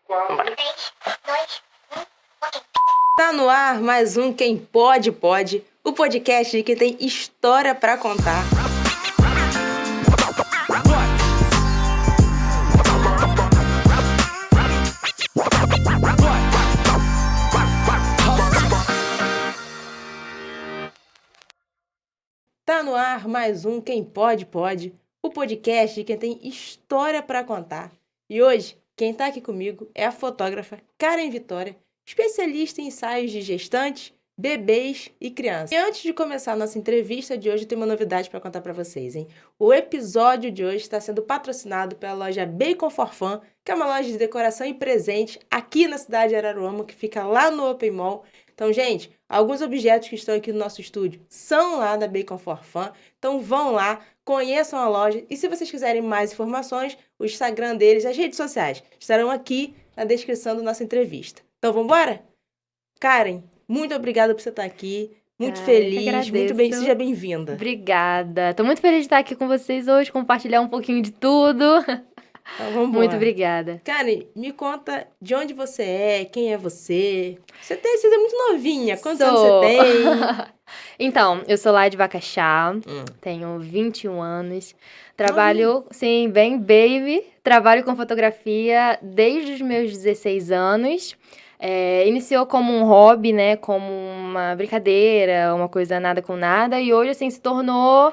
Vambora. Tá no ar mais um Quem Pode, Pode, o podcast de quem tem história pra contar. Tá no ar mais um Quem Pode, Pode, o podcast de quem tem história pra contar. E hoje, quem tá aqui comigo é a fotógrafa Karen Vitória, especialista em ensaios de gestantes, bebês e crianças. E antes de começar a nossa entrevista de hoje, eu tenho uma novidade para contar para vocês, hein? O episódio de hoje está sendo patrocinado pela loja Bacon for Fun, que é uma loja de decoração e presente aqui na cidade de Araruama, que fica lá no Open Mall. Então, gente, alguns objetos que estão aqui no nosso estúdio são lá da Bacon for Fun. Então, vão lá, conheçam a loja. E se vocês quiserem mais informações, o Instagram deles, as redes sociais, estarão aqui na descrição da nossa entrevista. Então, vamos embora? Karen, muito obrigada por você estar aqui. Muito feliz, muito bem, seja bem-vinda. Obrigada. Tô muito feliz de estar aqui com vocês hoje, compartilhar um pouquinho de tudo. Então, vamos embora. Muito obrigada. Karen, me conta de onde você é, quem é você. Você é muito novinha, quantos anos você tem? Então, eu sou lá de Bacaxá, tenho 21 anos, trabalho, sim, bem baby, trabalho com fotografia desde os meus 16 anos. Iniciou como um hobby, né, como uma brincadeira, uma coisa nada com nada, e hoje, assim, se tornou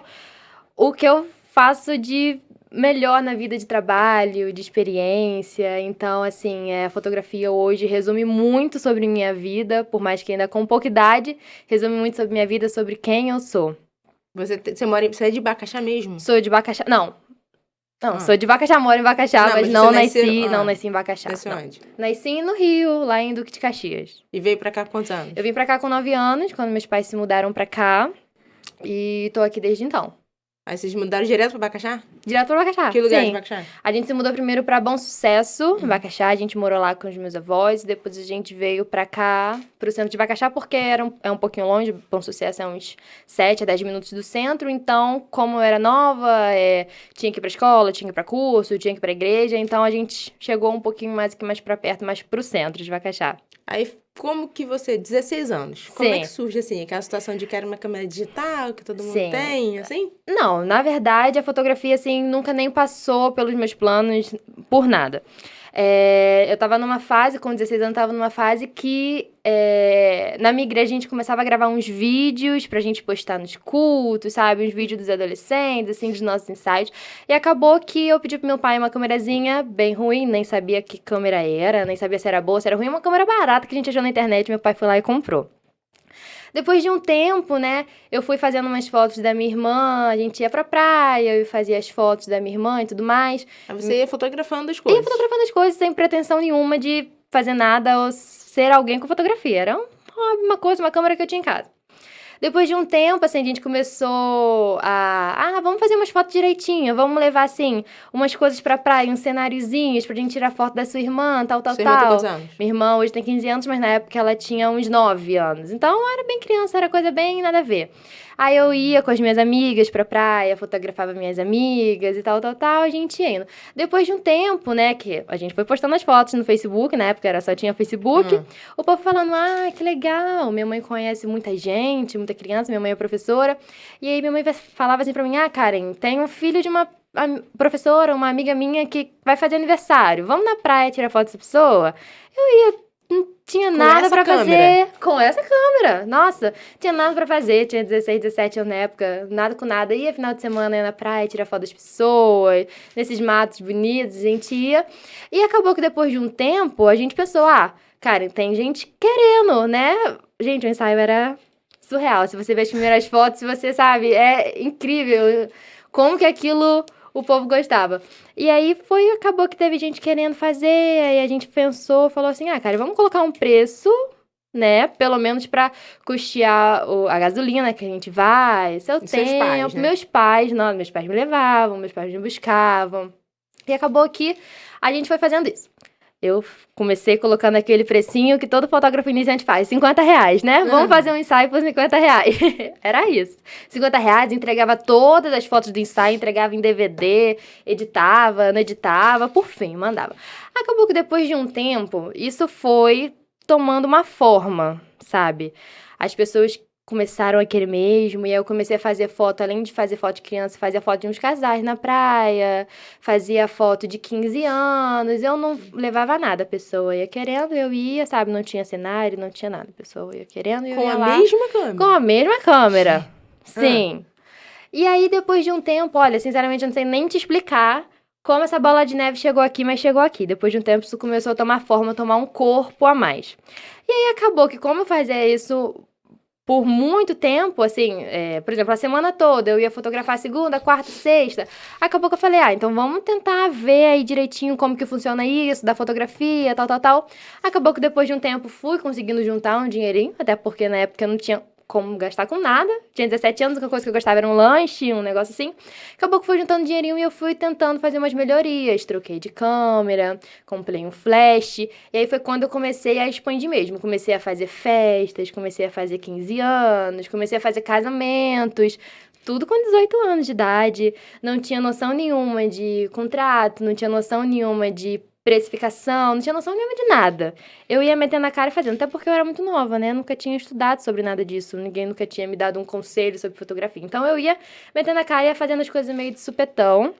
o que eu faço de melhor na vida de trabalho, de experiência. Então, assim, a fotografia hoje resume muito sobre minha vida, por mais que ainda com pouca idade, resume muito sobre minha vida, sobre quem eu sou. Você é de Bacaxá mesmo? Sou de Bacaxá, não, sou de Bacaxá, moro em Bacaxá, mas não nasci em Bacaxá. Nasceu onde? Nasci no Rio, lá em Duque de Caxias. E veio pra cá com quantos anos? Eu vim pra cá com 9 anos, quando meus pais se mudaram pra cá, e tô aqui desde então. Aí vocês mudaram direto pra Bacaxá? Direto pra Bacaxá, Que lugar sim. de Bacaxá? A gente se mudou primeiro pra Bom Sucesso, em Bacaxá. A gente morou lá com os meus avós. Depois a gente veio pra cá, pro centro de Bacaxá, porque é um pouquinho longe. Bom Sucesso é uns 7 a 10 minutos do centro. Então, como eu era nova, tinha que ir pra escola, tinha que ir pra curso, tinha que ir pra igreja. Então, a gente chegou um pouquinho mais aqui, mais pra perto, mais pro centro de Bacaxá. Aí, como que você, 16 anos, como Sim. é que surge, assim, aquela situação de quero uma câmera digital, que todo mundo Sim. tem, assim? Não, na verdade, a fotografia, assim, nunca nem passou pelos meus planos por nada. Eu tava numa fase, com 16 anos, tava numa fase que na minha igreja a gente começava a gravar uns vídeos pra gente postar nos cultos, sabe? Uns vídeos dos adolescentes, assim, dos nossos ensaios. E acabou que eu pedi pro meu pai uma câmerazinha bem ruim, nem sabia que câmera era, nem sabia se era boa, se era ruim. Uma câmera barata que a gente achou na internet, meu pai foi lá e comprou. Depois de um tempo, né, eu fui fazendo umas fotos da minha irmã, a gente ia pra praia, eu fazia as fotos da minha irmã e tudo mais. Aí você ia fotografando as coisas. Ia fotografando as coisas sem pretensão nenhuma de fazer nada ou ser alguém com fotografia. Era um hobby, uma coisa, uma câmera que eu tinha em casa. Depois de um tempo, assim, a gente começou vamos fazer umas fotos direitinho, vamos levar, assim, umas coisas pra praia, uns cenáriozinhos pra gente tirar foto da sua irmã, tal. Sua irmã tem quantos anos? Minha irmã hoje tem 15 anos, mas na época ela tinha uns 9 anos. Então, era bem criança, era coisa bem nada a ver. Aí eu ia com as minhas amigas pra praia, fotografava minhas amigas e tal, a gente ia indo. Depois de um tempo, né, que a gente foi postando as fotos no Facebook, na época só tinha Facebook, o povo falando, que legal, minha mãe conhece muita gente, muita criança, minha mãe é professora, e aí minha mãe falava assim pra mim, Karen, tem um filho de uma professora, uma amiga minha que vai fazer aniversário, vamos na praia tirar foto dessa pessoa? Eu ia, não tinha nada pra fazer com essa câmera. Nossa, tinha nada pra fazer. Tinha 16, 17 anos na época, nada com nada. Ia final de semana, ia na praia, tirar foto das pessoas, nesses matos bonitos, a gente ia. E acabou que depois de um tempo, a gente pensou, cara, tem gente querendo, né? Gente, o ensaio era surreal. Se você vê as primeiras fotos, você sabe, é incrível como que aquilo o povo gostava. E aí acabou que teve gente querendo fazer, aí a gente pensou, falou assim, cara, vamos colocar um preço, né, pelo menos pra custear a gasolina que a gente vai, seu tempo. Seus pais, né? Meus pais me levavam, meus pais me buscavam. E acabou que a gente foi fazendo isso. Eu comecei colocando aquele precinho que todo fotógrafo iniciante faz, R$50, né? Vamos fazer um ensaio por R$50. Era isso. R$50, entregava todas as fotos do ensaio, entregava em DVD, editava, não editava, por fim, mandava. Acabou que depois de um tempo, isso foi tomando uma forma, sabe? As pessoas começaram a querer mesmo, e aí eu comecei a fazer foto, além de fazer foto de criança, fazia foto de uns casais na praia, fazia foto de 15 anos, eu não levava nada, a pessoa ia querendo, eu ia, sabe, não tinha cenário, não tinha nada, a pessoa ia querendo, eu Com ia a lá. mesma câmera? Com a mesma câmera, sim. E aí, depois de um tempo, olha, sinceramente, eu não sei nem te explicar como essa bola de neve chegou aqui, mas chegou aqui. Depois de um tempo, isso começou a tomar forma, tomar um corpo a mais. E aí, acabou que como eu fazia isso por muito tempo, assim, por exemplo, a semana toda, eu ia fotografar segunda, quarta, sexta. Acabou que eu falei, então vamos tentar ver aí direitinho como que funciona isso, da fotografia, tal, tal, tal. Acabou que depois de um tempo fui conseguindo juntar um dinheirinho, até porque na época eu não tinha como gastar com nada. Tinha 17 anos, a única coisa que eu gostava era um lanche, um negócio assim. Acabou que foi juntando dinheirinho e eu fui tentando fazer umas melhorias. Troquei de câmera, comprei um flash. E aí foi quando eu comecei a expandir mesmo. Comecei a fazer festas, comecei a fazer 15 anos, comecei a fazer casamentos. Tudo com 18 anos de idade. Não tinha noção nenhuma de contrato, não tinha noção nenhuma de precificação, não tinha noção nenhuma de nada. Eu ia metendo a cara e fazendo, até porque eu era muito nova, né? Nunca tinha estudado sobre nada disso, ninguém nunca tinha me dado um conselho sobre fotografia. Então eu ia metendo a cara e ia fazendo as coisas meio de supetão.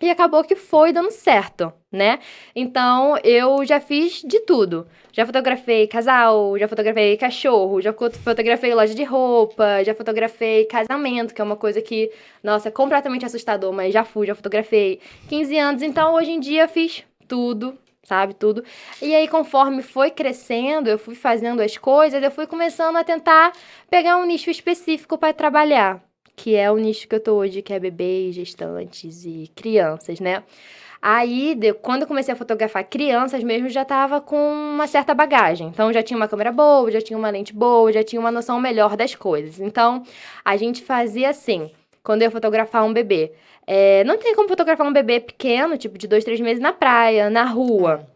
E acabou que foi dando certo, né? Então, eu já fiz de tudo. Já fotografei casal, já fotografei cachorro, já fotografei loja de roupa, já fotografei casamento, que é uma coisa que, nossa, é completamente assustador, mas já fotografei 15 anos. Então, hoje em dia, eu fiz tudo, sabe? Tudo. E aí, conforme foi crescendo, eu fui fazendo as coisas, eu fui começando a tentar pegar um nicho específico para trabalhar, que é o nicho que eu tô hoje, que é bebês, gestantes e crianças, né? Aí, quando eu comecei a fotografar crianças mesmo, já tava com uma certa bagagem. Então, já tinha uma câmera boa, já tinha uma lente boa, já tinha uma noção melhor das coisas. Então, a gente fazia assim, quando eu ia fotografar um bebê. Não tem como fotografar um bebê pequeno, tipo de 2, 3 meses, na praia, na rua.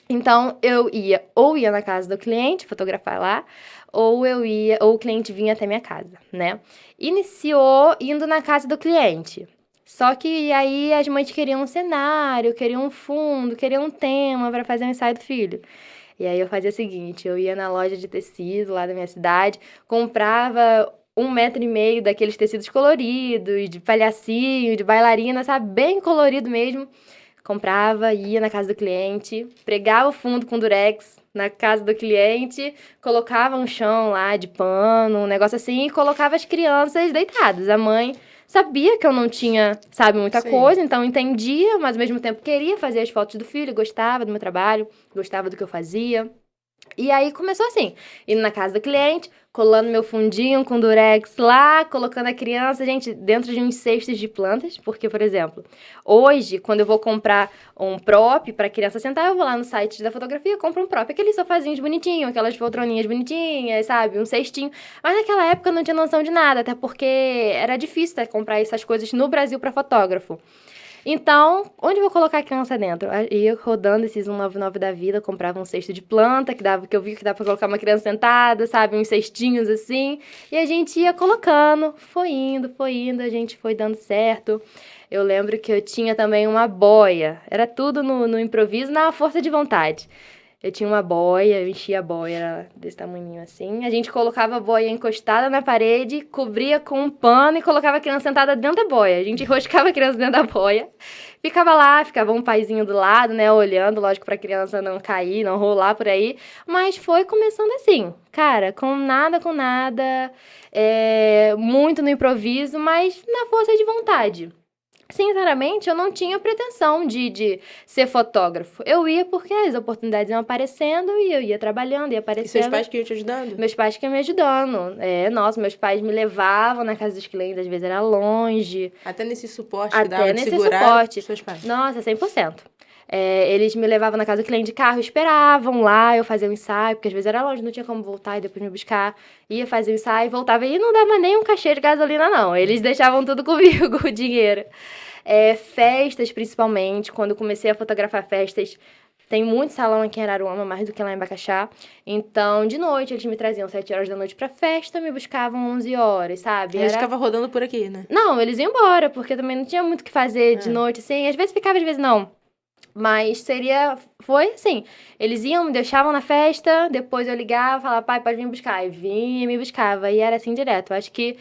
Então, eu ia na casa do cliente fotografar lá, ou o cliente vinha até minha casa, né? Iniciou indo na casa do cliente. Só que aí as mães queriam um cenário, queriam um fundo, queriam um tema para fazer um ensaio do filho. E aí eu fazia o seguinte, eu ia na loja de tecido lá da minha cidade, comprava 1,5 m daqueles tecidos coloridos, de palhacinho, de bailarina, sabe? Bem colorido mesmo. Comprava, ia na casa do cliente, pregava o fundo com durex na casa do cliente, colocava um chão lá de pano, um negócio assim, e colocava as crianças deitadas. A mãe sabia que eu não tinha, sabe, muita coisa, então entendia, mas ao mesmo tempo queria fazer as fotos do filho, gostava do meu trabalho, gostava do que eu fazia. E aí começou assim, indo na casa do cliente, colando meu fundinho com durex lá, colocando a criança, gente, dentro de uns cestos de plantas, porque, por exemplo, hoje, quando eu vou comprar um prop pra criança sentar, eu vou lá no site da fotografia, compro um prop, aqueles sofazinhos bonitinhos, aquelas poltroninhas bonitinhas, sabe, um cestinho. Mas naquela época eu não tinha noção de nada, até porque era difícil comprar essas coisas no Brasil pra fotógrafo. Então, onde eu vou colocar a criança dentro? Ia rodando esses 199 da vida, comprava um cesto de planta, que eu vi que dava pra colocar uma criança sentada, sabe? Uns cestinhos assim. E a gente ia colocando, foi indo, a gente foi dando certo. Eu lembro que eu tinha também uma boia. Era tudo no improviso, na força de vontade. Eu tinha uma boia, eu enchia a boia, era desse tamanhinho assim. A gente colocava a boia encostada na parede, cobria com um pano e colocava a criança sentada dentro da boia. A gente enroscava a criança dentro da boia, ficava lá, ficava um paizinho do lado, né, olhando, lógico, pra criança não cair, não rolar por aí. Mas foi começando assim, cara, com nada, muito no improviso, mas na força de vontade. Sinceramente, eu não tinha pretensão de ser fotógrafo. Eu ia porque as oportunidades iam aparecendo e eu ia trabalhando, ia aparecendo. E seus pais que iam te ajudando? Meus pais que iam me ajudando. Nossa, meus pais me levavam na casa dos clientes, às vezes era longe. Até nesse suporte que dava de segurar suporte. Seus pais? Nossa, 100%. Eles me levavam na casa do cliente de carro, esperavam lá, eu fazia o ensaio, porque às vezes era longe, não tinha como voltar e depois me buscar. Ia fazer o ensaio, voltava e não dava nem um cachê de gasolina, não. Eles deixavam tudo comigo, o dinheiro. Festas, principalmente, quando eu comecei a fotografar festas, Tem muito salão aqui em Araruama, mais do que lá em Bacaxá. Então, de noite, eles me traziam 7 horas da noite pra festa, me buscavam 11 horas, sabe? Eles ficavam rodando por aqui, né? Não, eles iam embora, porque também não tinha muito o que fazer de noite, assim. Às vezes ficava, às vezes não. Mas foi assim, eles iam, me deixavam na festa, depois eu ligava, falava, pai, pode vir me buscar. E vinha e me buscava, e era assim direto. Eu acho que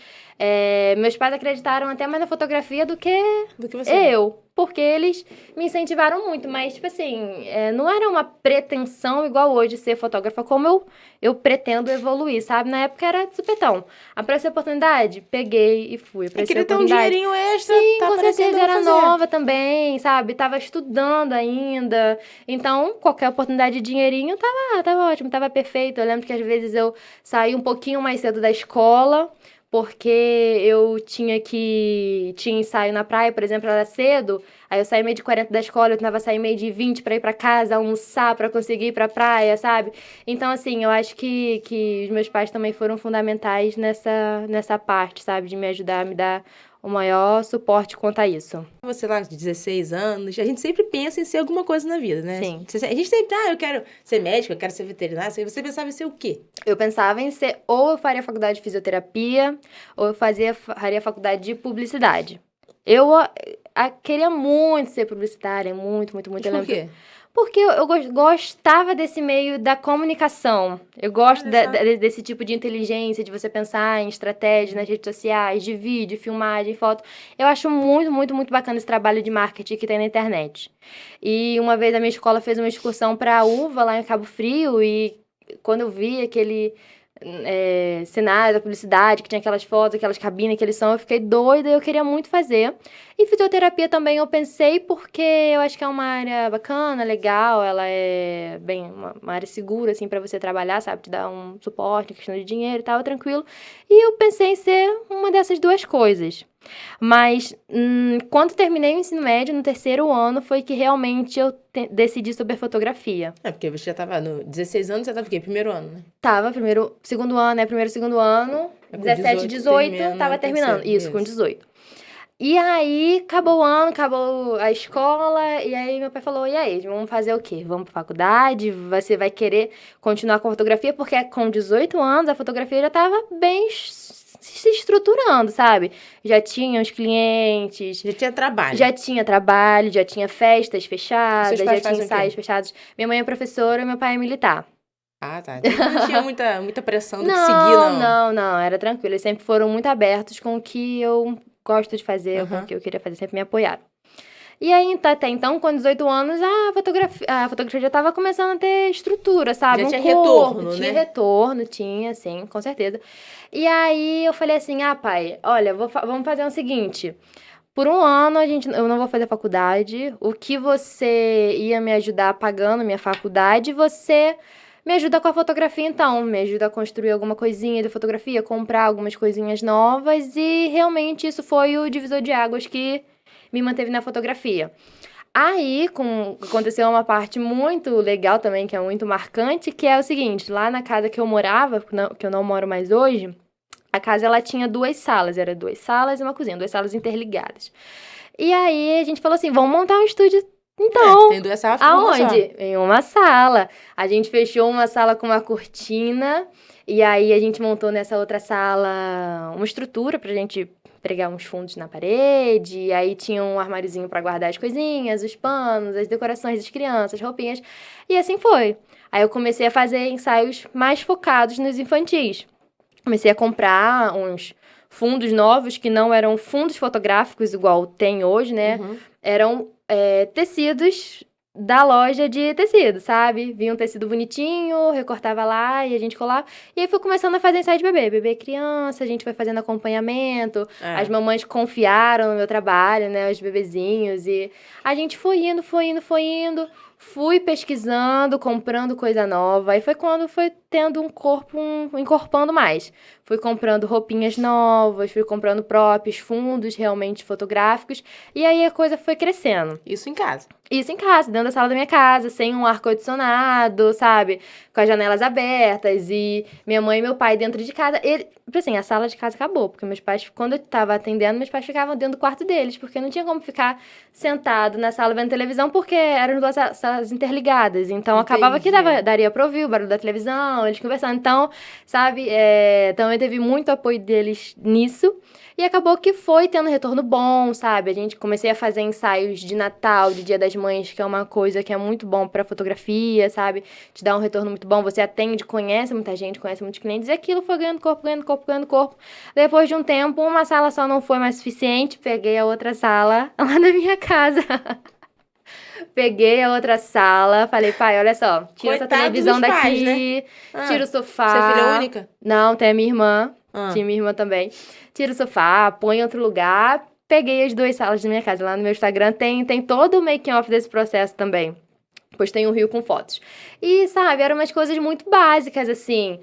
meus pais acreditaram até mais na fotografia do que você. eu. Porque eles me incentivaram muito, mas, tipo assim, não era uma pretensão igual hoje ser fotógrafa, como eu pretendo evoluir, sabe? Na época era de supetão. Apareceu a oportunidade, peguei e fui. Eu queria ter um dinheirinho extra, sim, tá com aparecendo, certeza, eu vou era fazer. nova também, sabe? Tava estudando ainda. Então, qualquer oportunidade de dinheirinho tava ótimo, tava perfeito. Eu lembro que às vezes eu saía um pouquinho mais cedo da escola, porque eu tinha ensaio na praia, por exemplo, era cedo. Aí eu saí meio de 40 da escola, eu tentava sair meio de 20 pra ir pra casa, almoçar pra conseguir ir pra praia, sabe? Então, assim, eu acho que os meus pais também foram fundamentais nessa parte, sabe? De me ajudar, me dar o maior suporte quanto a isso. Você lá, de 16 anos, a gente sempre pensa em ser alguma coisa na vida, né? Sim. A gente sempre, eu quero ser médico, eu quero ser veterinário. Você pensava em ser o quê? Eu pensava em ser, ou eu faria faculdade de fisioterapia, ou eu faria faculdade de publicidade. Eu queria muito ser publicitária, muito, muito, muito. Por quê? Porque eu gostava desse meio da comunicação. Eu gosto desse tipo de inteligência, de você pensar em estratégia nas redes sociais, de vídeo, filmagem, foto. Eu acho muito, muito, muito bacana esse trabalho de marketing que tem na internet. E uma vez a minha escola fez uma excursão para a Uva, lá em Cabo Frio, e quando eu vi aquele cenário da publicidade, que tinha aquelas fotos, aquelas cabines, aqueles som, eu fiquei doida e eu queria muito fazer. E fisioterapia também eu pensei porque eu acho que é uma área bacana, legal, ela é bem uma área segura, assim, pra você trabalhar, sabe? Te dar um suporte, questão de dinheiro e tal, tranquilo. E eu pensei em ser uma dessas duas coisas. Mas quando terminei o ensino médio, no 3º ano, foi que realmente eu decidi sobre fotografia. Porque você já tava no 16 anos, você tava o quê? Primeiro ano, né? Tava, segundo ano, primeiro, segundo ano, 17, 18, tava terminando. Isso, com 18. E aí, acabou o ano, acabou a escola, e aí meu pai falou, e aí, vamos fazer o quê? Vamos pra faculdade? Você vai querer continuar com a fotografia? Porque com 18 anos, a fotografia já tava bem se estruturando, sabe? Já tinha os clientes. Já tinha trabalho. Já tinha festas fechadas, já tinha ensaios fechados. Minha mãe é professora e meu pai é militar. Ah, tá. Então não tinha muita pressão do que seguir, não. Não, era tranquilo. Eles sempre foram muito abertos com o que eu gosto de fazer, com o que eu queria fazer, sempre me apoiaram. E aí, até então, com 18 anos, a fotografia já estava começando a ter estrutura, sabe? Já tinha retorno, né? Tinha retorno, tinha, sim, com certeza. E aí, eu falei assim, pai, olha, vamos fazer o seguinte... Por um ano, eu não vou fazer faculdade. O que você ia me ajudar pagando minha faculdade, você me ajuda com a fotografia, então. Me ajuda a construir alguma coisinha de fotografia, comprar algumas coisinhas novas. E realmente isso foi o divisor de águas que me manteve na fotografia. Aí, aconteceu uma parte muito legal também, que é muito marcante, que é o seguinte. Lá na casa que eu morava, que eu não moro mais hoje... A casa, ela tinha 2 salas, era 2 salas e uma cozinha, 2 salas interligadas. E aí, a gente falou assim, vamos montar um estúdio, então. Tem 2 salas, aonde? Em uma sala. A gente fechou uma sala com uma cortina, e aí a gente montou nessa outra sala uma estrutura pra gente pregar uns fundos na parede, e aí tinha um armáriozinho pra guardar as coisinhas, os panos, as decorações das crianças, as roupinhas, e assim foi. Aí eu comecei a fazer ensaios mais focados nos infantis. Comecei a comprar uns fundos novos, que não eram fundos fotográficos igual tem hoje, né? Eram tecidos da loja de tecido, sabe? Vinha um tecido bonitinho, recortava lá e a gente colava. E aí foi começando a fazer ensaio de bebê criança, a gente foi fazendo acompanhamento. As mamães confiaram no meu trabalho, né? Os bebezinhos. E a gente foi indo. Fui pesquisando, comprando coisa nova. Aí foi quando foi tendo encorpando mais. Fui comprando roupinhas novas, fui comprando próprios fundos realmente fotográficos. E aí a coisa foi crescendo. Isso em casa? Isso em casa, dentro da sala da minha casa, sem um ar-condicionado, sabe? Com as janelas abertas e minha mãe e meu pai dentro de casa. Assim, a sala de casa acabou, porque meus pais, quando eu tava atendendo, meus pais ficavam dentro do quarto deles, porque não tinha como ficar sentado na sala vendo televisão, porque eram duas salas interligadas. Então, acabava que Entendi. daria pra ouvir o barulho da televisão, eles conversando. Então, sabe, também teve muito apoio deles nisso. E acabou que foi tendo retorno bom, sabe? A gente comecei a fazer ensaios de Natal, de Dia das Mães, que é uma coisa que é muito bom pra fotografia, sabe? Te dá um retorno muito bom, você atende, conhece muita gente, conhece muitos clientes, e aquilo foi ganhando corpo, ganhando corpo, ganhando corpo. Depois de um tempo, uma sala só não foi mais suficiente, peguei a outra sala lá na minha casa. Peguei a outra sala, falei, pai, olha só, tira essa Coitado televisão dos pais, né? daqui, Ah, tira o sofá. você é filha única? Não, tem a minha irmã. Ah. Tinha minha irmã também. Tira o sofá, põe em outro lugar. Peguei as duas salas da minha casa. Lá no meu Instagram tem todo o making-off desse processo também. Depois tem um reel com fotos. E, sabe, eram umas coisas muito básicas, assim.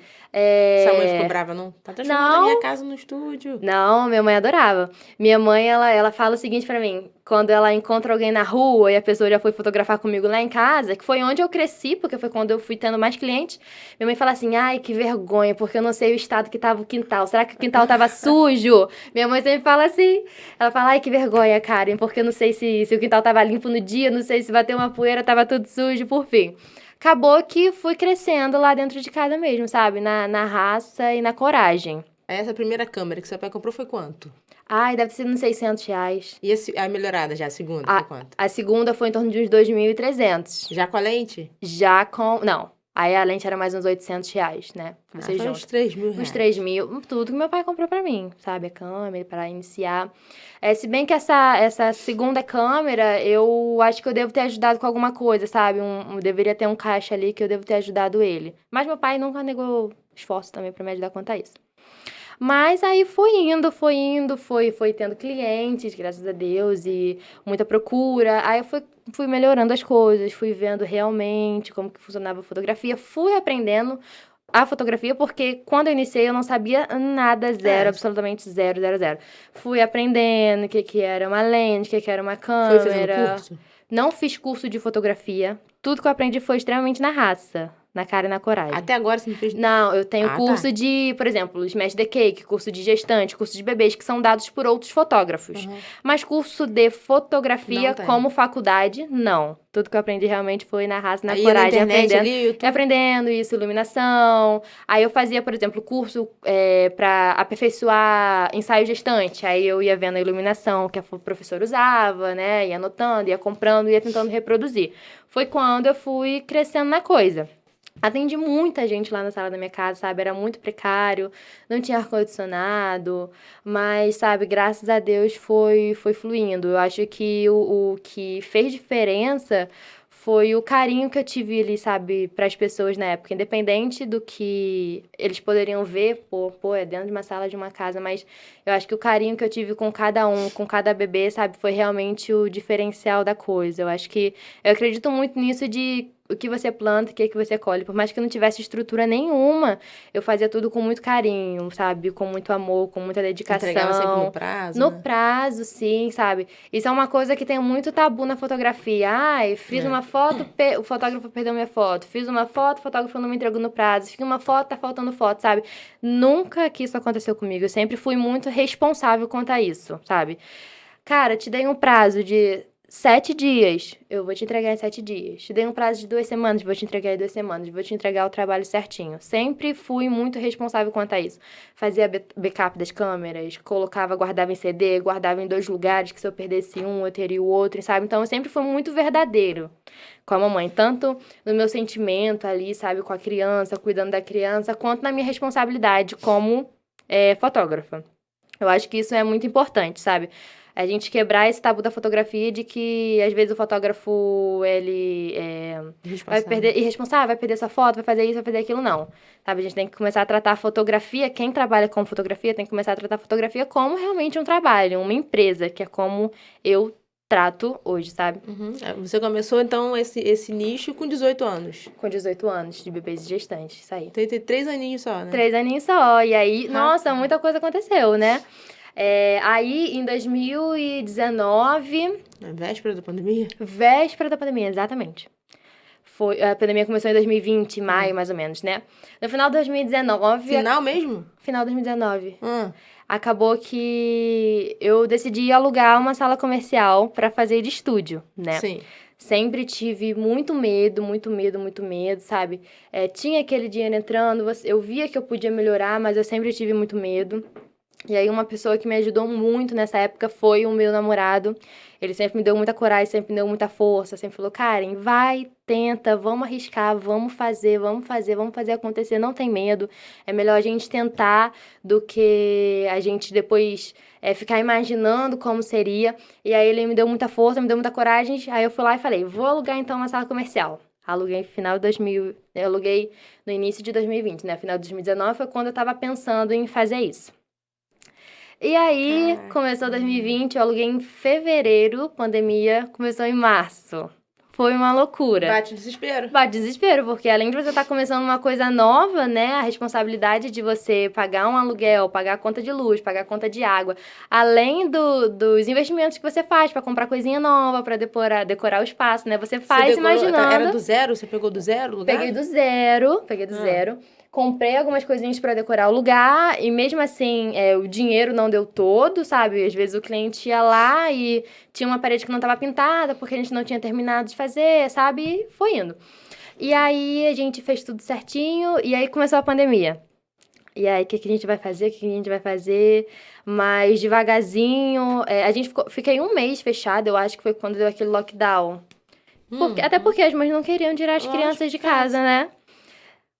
Sua mãe ficou brava, não? Tá transformando a minha casa no estúdio. Não, minha mãe adorava. Minha mãe, ela fala o seguinte pra mim, quando ela encontra alguém na rua e a pessoa já foi fotografar comigo lá em casa, que foi onde eu cresci, porque foi quando eu fui tendo mais clientes, minha mãe fala assim, ai, que vergonha, porque eu não sei o estado que tava o quintal. Será que o quintal tava sujo? Minha mãe sempre fala assim. Ela fala, ai, que vergonha, Karen, porque eu não sei se o quintal tava limpo no dia, não sei se bateu uma poeira, tava tudo sujo, por fim. Acabou que fui crescendo lá dentro de casa mesmo, sabe? Na raça e na coragem. Aí essa primeira câmera que seu pai comprou foi quanto? Ai, deve ter sido uns R$ 600. E a melhorada já, a segunda, foi quanto? A segunda foi em torno de uns 2.300. Já com a lente? Já com... Não. Aí a lente era mais uns R$ 800, né? Vocês foi juntam. uns 3 mil reais. Uns 3 mil. Tudo que meu pai comprou pra mim, sabe? A câmera, pra iniciar. Se bem que essa segunda câmera, eu acho que eu devo ter ajudado com alguma coisa, sabe? Deveria ter um caixa ali que eu devo ter ajudado ele. Mas meu pai nunca negou esforço também pra me ajudar quanto a isso. Mas aí foi tendo clientes, graças a Deus, e muita procura. Aí eu fui melhorando as coisas, fui vendo realmente como que funcionava a fotografia, fui aprendendo a fotografia, porque quando eu iniciei eu não sabia nada, zero, absolutamente zero, zero, zero. Fui aprendendo o que era uma lente, o que era uma câmera. Foi fazendo curso? Não fiz curso de fotografia. Tudo que eu aprendi foi extremamente na raça. Na cara e na coragem. Até agora você não fez... Não, eu tenho curso tá. de, por exemplo, Smash the Cake, curso de gestante, curso de bebês, que são dados por outros fotógrafos. Uhum. Mas curso de fotografia Não tem. como faculdade, não. Tudo que eu aprendi realmente foi na raça, na Aí coragem, na internet, aprendendo. ali, YouTube... Aprendendo isso, iluminação. Aí eu fazia, por exemplo, curso pra aperfeiçoar ensaio gestante. Aí eu ia vendo a iluminação que a professora usava, né? Ia anotando, ia comprando, ia tentando reproduzir. Foi quando eu fui crescendo na coisa. Atendi muita gente lá na sala da minha casa, sabe? Era muito precário, não tinha ar-condicionado, mas, sabe, graças a Deus foi fluindo. Eu acho que o que fez diferença foi o carinho que eu tive ali, sabe, para as pessoas na época. Independente do que eles poderiam ver, é dentro de uma sala de uma casa, mas eu acho que o carinho que eu tive com cada um, com cada bebê, sabe, foi realmente o diferencial da coisa. Eu acredito muito nisso de o que você planta, o que você colhe. Por mais que eu não tivesse estrutura nenhuma, eu fazia tudo com muito carinho, sabe? Com muito amor, com muita dedicação. Entregava sempre no prazo, No né? prazo, sim, sabe? Isso é uma coisa que tem muito tabu na fotografia. Ai, fiz uma foto, o fotógrafo perdeu minha foto. Fiz uma foto, o fotógrafo não me entregou no prazo. Fiz uma foto, tá faltando foto, sabe? Nunca que isso aconteceu comigo. Eu sempre fui muito responsável quanto a isso, sabe? Cara, te dei um prazo de 7 dias, eu vou te entregar em 7 dias. Te dei um prazo de 2 semanas, vou te entregar em 2 semanas. Vou te entregar o trabalho certinho. Sempre fui muito responsável quanto a isso. Fazia backup das câmeras, guardava em CD, guardava em 2 lugares, que se eu perdesse um, eu teria o outro, sabe? Então, eu sempre fui muito verdadeiro com a mamãe. Tanto no meu sentimento ali, sabe? Com a criança, cuidando da criança, quanto na minha responsabilidade como fotógrafa. Eu acho que isso é muito importante, sabe? A gente quebrar esse tabu da fotografia de que, às vezes, o fotógrafo, ele vai perder... Irresponsável, vai perder sua foto, vai fazer isso, vai fazer aquilo, não. Sabe? A gente tem que começar a tratar a fotografia, quem trabalha com fotografia, tem que começar a tratar a fotografia como realmente um trabalho, uma empresa, que é como eu trato hoje, sabe? Uhum. Você começou, então, esse nicho com 18 anos. Com 18 anos, de bebês e gestantes, isso aí. Tem 3 aninhos só, né? 3 aninhos só, e aí, nossa, muita coisa aconteceu, né? Aí, em 2019, Na véspera da pandemia? véspera da pandemia, exatamente. A pandemia começou em 2020, maio, mais ou menos, né? No final de 2019... Final mesmo? Final de 2019. Ah, Acabou que eu decidi alugar uma sala comercial para fazer de estúdio, né? sim. Sempre tive muito medo, sabe? Tinha aquele dinheiro entrando, eu via que eu podia melhorar, mas eu sempre tive muito medo. E aí, uma pessoa que me ajudou muito nessa época foi o meu namorado. Ele sempre me deu muita coragem, sempre me deu muita força, sempre falou, Karen, vai, tenta, vamos arriscar, vamos fazer acontecer, não tem medo. É melhor a gente tentar do que a gente depois ficar imaginando como seria. E aí, ele me deu muita força, me deu muita coragem. Aí, eu fui lá e falei, vou alugar então uma sala comercial. Aluguei no final de 2000, eu aluguei no início de 2020, né? Final de 2019 foi quando eu tava pensando em fazer isso. E aí, Caraca. começou 2020, eu aluguei em fevereiro, pandemia começou em março. Foi uma loucura. Bate desespero. Bate desespero, porque além de você estar começando uma coisa nova, né, a responsabilidade de você pagar um aluguel, pagar a conta de luz, pagar a conta de água, além dos investimentos que você faz para comprar coisinha nova, para decorar o espaço, né, você faz Você decorou, imaginando. era do zero? Você pegou do zero o lugar? Peguei do zero. Comprei algumas coisinhas pra decorar o lugar e mesmo assim, o dinheiro não deu todo, sabe? Às vezes o cliente ia lá e tinha uma parede que não estava pintada porque a gente não tinha terminado de fazer, sabe? E foi indo. E aí a gente fez tudo certinho e aí começou a pandemia. E aí, o que a gente vai fazer? Mas devagarzinho, fiquei um mês fechado, eu acho que foi quando deu aquele lockdown. Até porque as mães não queriam tirar as Lógico, crianças de casa, né?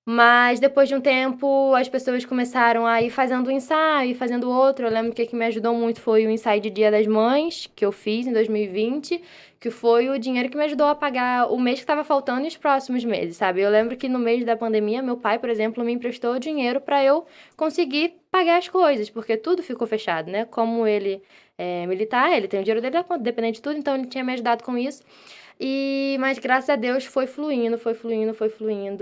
Mas depois de um tempo, as pessoas começaram a ir fazendo um ensaio, fazendo outro. Eu lembro que o que me ajudou muito foi o ensaio de Dia das Mães, que eu fiz em 2020, que foi o dinheiro que me ajudou a pagar o mês que estava faltando e os próximos meses, sabe? Eu lembro que no mês da pandemia, meu pai, por exemplo, me emprestou dinheiro para eu conseguir pagar as coisas, porque tudo ficou fechado, né? Como ele é militar, ele tem o dinheiro dele da conta, dependente de tudo, então ele tinha me ajudado com isso. Mas graças a Deus foi fluindo.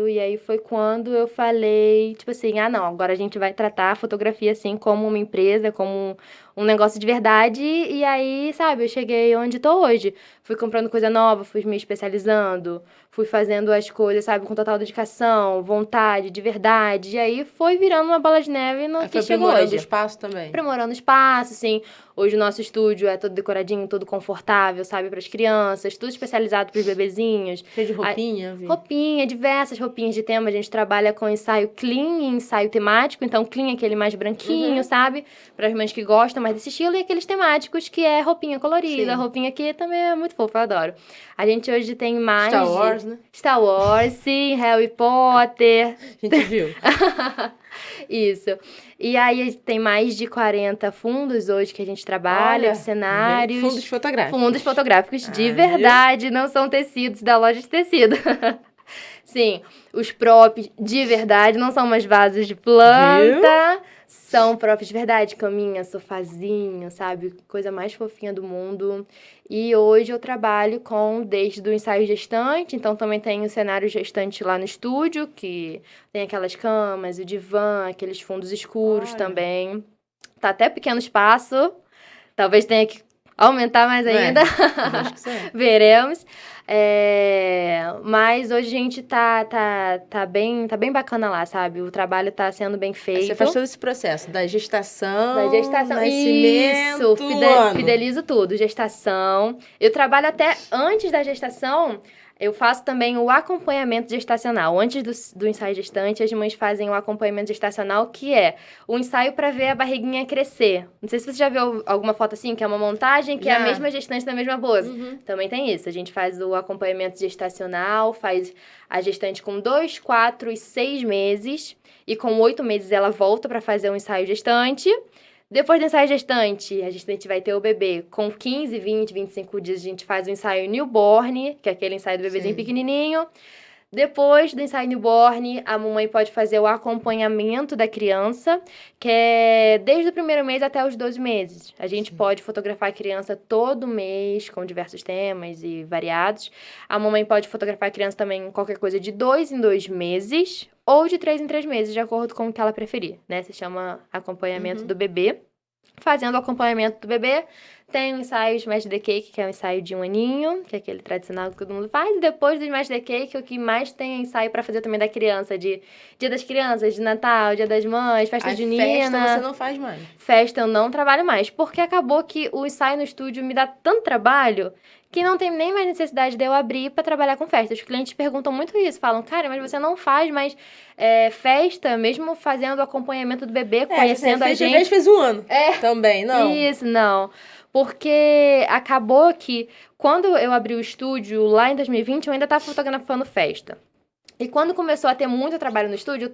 E aí foi quando eu falei, tipo assim, não, agora a gente vai tratar a fotografia assim como uma empresa, como um negócio de verdade. E aí, sabe, eu cheguei onde tô hoje. Fui comprando coisa nova, fui me especializando, fui fazendo as coisas, sabe, com total dedicação, vontade, de verdade. E aí foi virando uma bola de neve no que chegou aprimorando hoje. o espaço também. Aprimorando o espaço, assim. Hoje o nosso estúdio é todo decoradinho, todo confortável, sabe, para as crianças, tudo especializado para os bebezinhos. Cheio de roupinha, vi. Roupinha, diversas roupinhas de tema. A gente trabalha com ensaio clean e ensaio temático. Então, clean é aquele mais branquinho, sabe? Para as mães que gostam mais desse estilo. E aqueles temáticos que é roupinha colorida, Sim. roupinha que também é muito fofa, eu adoro. A gente hoje tem mais Star Wars, né? Star Wars, sim, Harry Potter. A gente viu. Isso. E aí tem mais de 40 fundos hoje que a gente trabalha, Olha, de cenários. fundos fotográficos. Fundos fotográficos de viu? verdade, não são tecidos da loja de tecido. Sim, os props de verdade, não são mais vasos de planta. São props de verdade, caminha, sofazinho, sabe? Coisa mais fofinha do mundo. E hoje eu trabalho desde o ensaio gestante, então também tem o cenário gestante lá no estúdio, que tem aquelas camas, o divã, aqueles fundos escuros também. Tá até pequeno espaço, talvez tenha que aumentar mais ainda. Acho que sim. Veremos. Mas hoje a gente tá bem bacana lá, sabe? O trabalho tá sendo bem feito. Você faz todo esse processo da gestação, nascimento, Isso, fidelizo tudo, gestação. Eu trabalho até antes da gestação. Eu faço também o acompanhamento gestacional. Antes do ensaio gestante, as mães fazem o acompanhamento gestacional, que é o ensaio para ver a barriguinha crescer. Não sei se você já viu alguma foto assim, que é uma montagem, que é a mesma gestante da mesma bolsa. Também tem isso. A gente faz o acompanhamento gestacional, faz a gestante com 2, 4 e 6 meses. E com 8 meses ela volta para fazer o ensaio gestante. Depois do ensaio gestante, a gestante vai ter o bebê com 15, 20, 25 dias, a gente faz o ensaio newborn, que é aquele ensaio do bebezinho pequenininho. Depois do ensaio newborn, a mamãe pode fazer o acompanhamento da criança, que é desde o primeiro mês até os 12 meses. A gente pode fotografar a criança todo mês, com diversos temas e variados. A mamãe pode fotografar a criança também qualquer coisa de 2 em 2 meses, ou de 3 em 3 meses, de acordo com o que ela preferir, né? Se chama acompanhamento do bebê. fazendo o acompanhamento do bebê. Tem o ensaio de Smash the Cake, que é um ensaio de 1 aninho, que é aquele tradicional que todo mundo faz. E depois do Smash the Cake, o que mais tem é ensaio pra fazer também da criança, de Dia das Crianças, de Natal, Dia das Mães, festa Aí junina. festa você não faz mais. Festa eu não trabalho mais, porque acabou que o ensaio no estúdio me dá tanto trabalho que não tem nem mais necessidade de eu abrir pra trabalhar com festa. Os clientes perguntam muito isso, falam, cara, mas você não faz mais festa, mesmo fazendo o acompanhamento do bebê, conhecendo a gente. Fez um ano também, não? Isso, não. Porque acabou que quando eu abri o estúdio lá em 2020, eu ainda estava fotografando festa. E quando começou a ter muito trabalho no estúdio, eu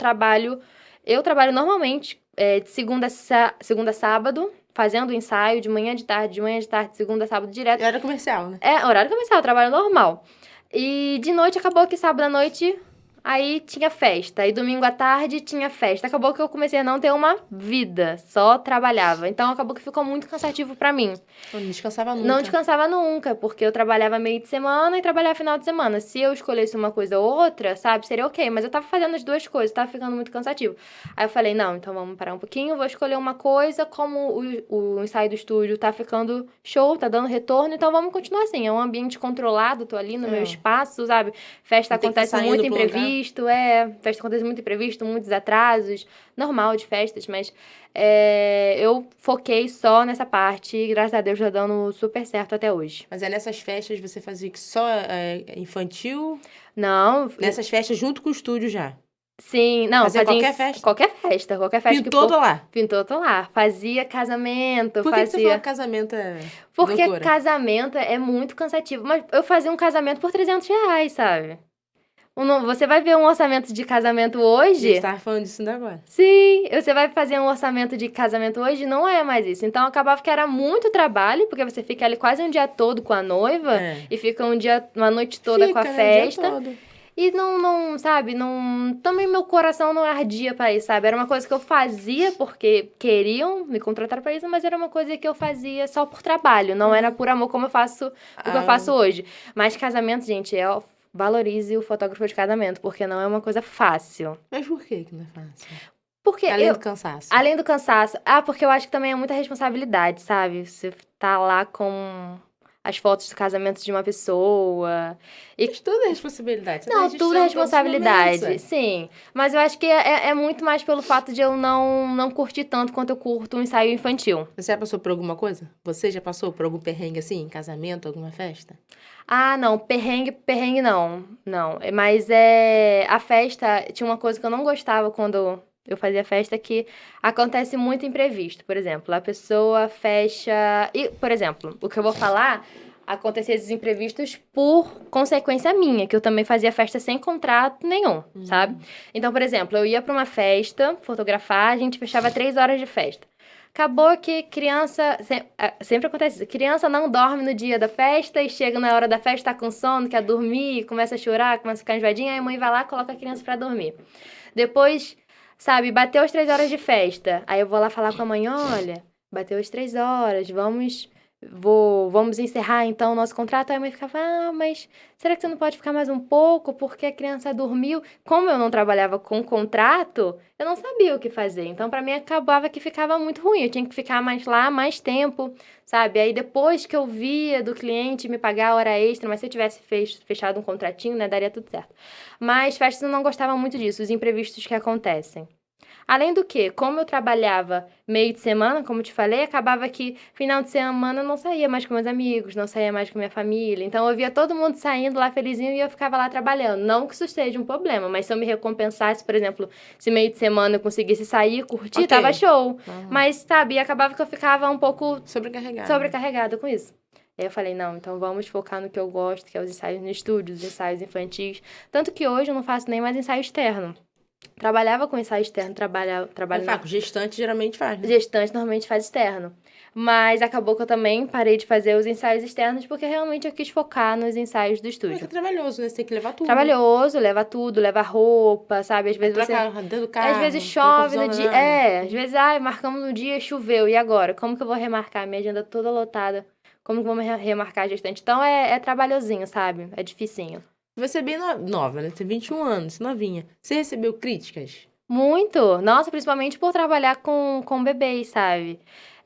trabalho normalmente de segunda a sábado, fazendo ensaio de manhã, de tarde, de segunda a sábado direto. Era comercial, né? Horário comercial, trabalho normal. E de noite acabou que sábado à noite aí tinha festa. E domingo à tarde tinha festa. Acabou que eu comecei a não ter uma vida, só trabalhava. Então acabou que ficou muito cansativo pra mim. Não descansava nunca. Não descansava nunca, porque eu trabalhava meio de semana e trabalhava final de semana. Se eu escolhesse uma coisa ou outra, sabe, seria ok. Mas eu tava fazendo as duas coisas, tava ficando muito cansativo. Aí eu falei, não, então vamos parar um pouquinho, vou escolher uma coisa, como o ensaio do estúdio tá ficando show, tá dando retorno, então vamos continuar assim. É um ambiente controlado, tô ali no meu espaço, sabe? Festa acontece muito imprevisto, festa acontece muito imprevisto, muitos atrasos, normal de festas, mas eu foquei só nessa parte e graças a Deus tá dando super certo até hoje. Mas nessas festas você fazia que só infantil? Não. Nessas festas junto com o estúdio já? Sim, não. Fazia qualquer festa? Qualquer festa. Pintou, tô lá? Pintou, tô lá. Fazia casamento, Por que você falou que casamento Porque loucura? casamento é muito cansativo. Mas eu fazia um casamento por R$300, sabe? Você vai ver um orçamento de casamento hoje... Você tava falando disso ainda agora. Sim, você vai fazer um orçamento de casamento hoje, não é mais isso. Então, acabava que era muito trabalho, porque você fica ali quase um dia todo com a noiva e fica uma noite toda com a festa. Dia todo. E não, sabe, também meu coração não ardia pra isso, sabe? Era uma coisa que eu fazia porque queriam me contratar pra isso, mas era uma coisa que eu fazia só por trabalho, não era por amor como eu faço o que eu faço hoje. Mas casamento, gente, valorize o fotógrafo de casamento, porque não é uma coisa fácil. Mas por que não é fácil? Porque além do cansaço. Além do cansaço. Porque eu acho que também é muita responsabilidade, sabe? Você tá lá com as fotos do casamento de uma pessoa. Mas tudo é responsabilidade. Você não, tudo é responsabilidade, momentos, sim. Mas eu acho que é muito mais pelo fato de eu não curtir tanto quanto eu curto um ensaio infantil. Você já passou por alguma coisa? Você já passou por algum perrengue assim? Casamento, alguma festa? Não, perrengue não. Não, mas a festa, tinha uma coisa que eu não gostava quando eu fazia festa, que acontece muito imprevisto. Por exemplo, a pessoa fecha... E, por exemplo, o que eu vou falar, acontecia esses imprevistos por consequência minha, que eu também fazia festa sem contrato nenhum, sabe? Então, por exemplo, eu ia pra uma festa, fotografar, a gente fechava 3 horas de festa. Acabou que criança... Sempre acontece isso. Criança não dorme no dia da festa e chega na hora da festa, tá com sono, quer dormir, começa a chorar, começa a ficar enjoadinha, aí a mãe vai lá e coloca a criança pra dormir. Depois, sabe, bateu as 3 horas de festa. Aí eu vou lá falar com a mãe, olha, bateu as 3 horas, vamos encerrar então o nosso contrato. Aí a mãe ficava, mas será que você não pode ficar mais um pouco porque a criança dormiu? Como eu não trabalhava com contrato, eu não sabia o que fazer. Então, pra mim, acabava que ficava muito ruim. Eu tinha que ficar mais tempo, sabe? Aí, depois que eu via do cliente me pagar a hora extra, mas se eu tivesse fechado um contratinho, né, daria tudo certo. Mas festas eu não gostava muito disso, os imprevistos que acontecem. Além do que, como eu trabalhava meio de semana, como eu te falei, acabava que final de semana eu não saía mais com meus amigos, não saía mais com minha família. Então eu via todo mundo saindo lá felizinho e eu ficava lá trabalhando. Não que isso seja um problema, mas se eu me recompensasse, por exemplo, se meio de semana eu conseguisse sair, curtir, tava show. Mas, sabe, acabava que eu ficava um pouco sobrecarregada com isso. Aí eu falei, não, então vamos focar no que eu gosto, que é os ensaios no estúdio, os ensaios infantis. Tanto que hoje eu não faço nem mais ensaio externo. Trabalhava com ensaio externo, trabalho gestante geralmente faz, né? Gestante normalmente faz externo. Mas acabou que eu também parei de fazer os ensaios externos porque realmente eu quis focar nos ensaios do estúdio. Mas é trabalhoso, né? Você tem que levar tudo. Trabalhoso, leva tudo, leva roupa, sabe? Às vezes dentro do carro, às vezes chove no dia. Às vezes, marcamos no dia, choveu. E agora? Como que eu vou remarcar? Minha agenda toda lotada. Como que eu vou remarcar a gestante? Então é trabalhosinho, sabe? É dificinho. Você é bem nova, né? Você tem 21 anos, novinha. Você recebeu críticas? Muito! Nossa, principalmente por trabalhar com bebês, sabe?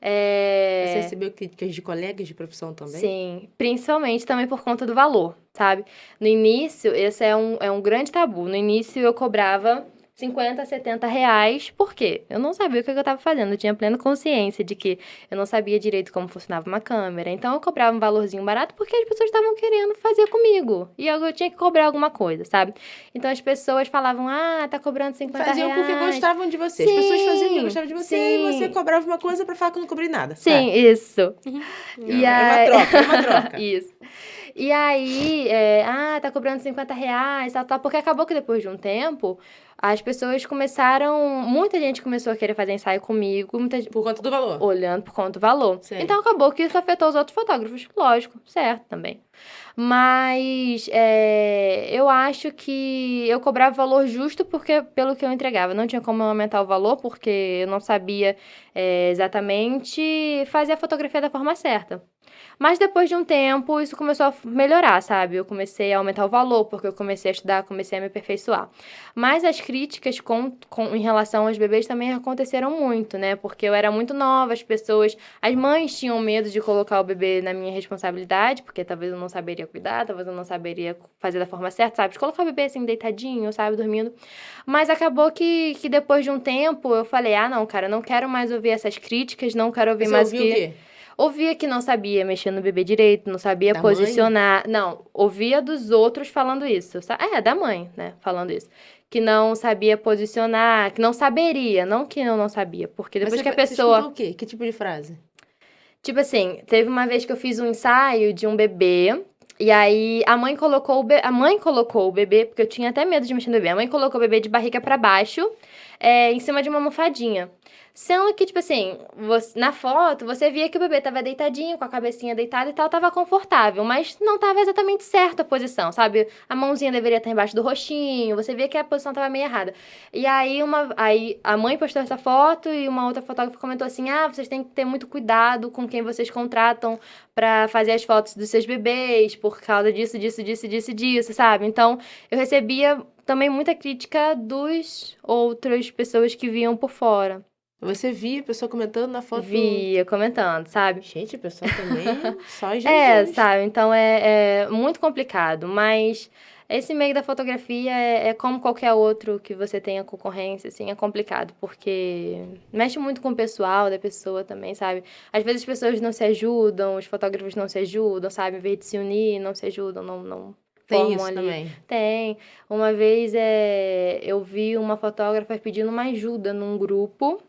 Você recebeu críticas de colegas de profissão também? Sim, principalmente também por conta do valor, sabe? No início, esse é um grande tabu. No início eu cobrava 50, 70 reais, por quê? Eu não sabia o que eu estava fazendo, eu tinha plena consciência de que eu não sabia direito como funcionava uma câmera. Então eu cobrava um valorzinho barato porque as pessoas estavam querendo fazer comigo. E eu tinha que cobrar alguma coisa, sabe? Então as pessoas falavam, tá cobrando 50 Faziam reais. porque gostavam de você. Sim, As pessoas faziam porque gostavam de você e sim. você cobrava uma coisa pra falar que eu não cobri nada. Sim, isso. E É uma aí- troca, é uma troca. Isso. E aí, tá cobrando 50 reais, tal, porque acabou que depois de um tempo, as pessoas muita gente começou a querer fazer ensaio comigo, Por conta do valor. olhando por conta do valor. Sim. Então acabou que isso afetou os outros fotógrafos, lógico, certo também. Mas eu acho que eu cobrava valor justo pelo que eu entregava. Não tinha como eu aumentar o valor, porque eu não sabia exatamente fazer a fotografia da forma certa. Mas depois de um tempo, isso começou a melhorar, sabe? Eu comecei a aumentar o valor, porque eu comecei a estudar, comecei a me aperfeiçoar. Mas as críticas em relação aos bebês também aconteceram muito, né? Porque eu era muito nova, as mães tinham medo de colocar o bebê na minha responsabilidade, porque talvez eu não saberia cuidar, talvez eu não saberia fazer da forma certa, sabe? De colocar o bebê assim, deitadinho, sabe? Dormindo. Mas acabou que depois de um tempo, eu falei, não, cara, eu não quero mais ouvir essas críticas, não quero ouvir Você mais ouviu o quê? Ouvia que não sabia mexer no bebê direito, não sabia Da posicionar. Não, ouvia dos outros falando isso. Da mãe, né? Falando isso. Que não sabia posicionar, que não saberia, não que eu não sabia. Porque depois que a Você pessoa. escutou o quê? Que tipo de frase? Tipo assim, teve uma vez que eu fiz um ensaio de um bebê. E aí a mãe colocou o bebê, porque eu tinha até medo de mexer no bebê. A mãe colocou o bebê de barriga pra baixo, em cima de uma almofadinha. Sendo que, tipo assim, na foto, você via que o bebê tava deitadinho, com a cabecinha deitada e tal, tava confortável, mas não tava exatamente certa a posição, sabe? A mãozinha deveria estar embaixo do roxinho, você via que a posição tava meio errada. E aí, aí a mãe postou essa foto e uma outra fotógrafa comentou assim, vocês têm que ter muito cuidado com quem vocês contratam pra fazer as fotos dos seus bebês, por causa disso, disso, sabe? Então, eu recebia também muita crítica dos outras pessoas que viam por fora. Você via a pessoa comentando na foto? Via, comentando, sabe? Gente, a pessoa também só Jesus. Sabe? Então é muito complicado, mas esse meio da fotografia é como qualquer outro que você tenha concorrência, assim, é complicado, porque mexe muito com o pessoal da pessoa também, sabe? Às vezes as pessoas não se ajudam, os fotógrafos não se ajudam, sabe? Em vez de se unir, não se ajudam, não Tem formam isso ali. também. Tem. Uma vez eu vi uma fotógrafa pedindo uma ajuda num grupo.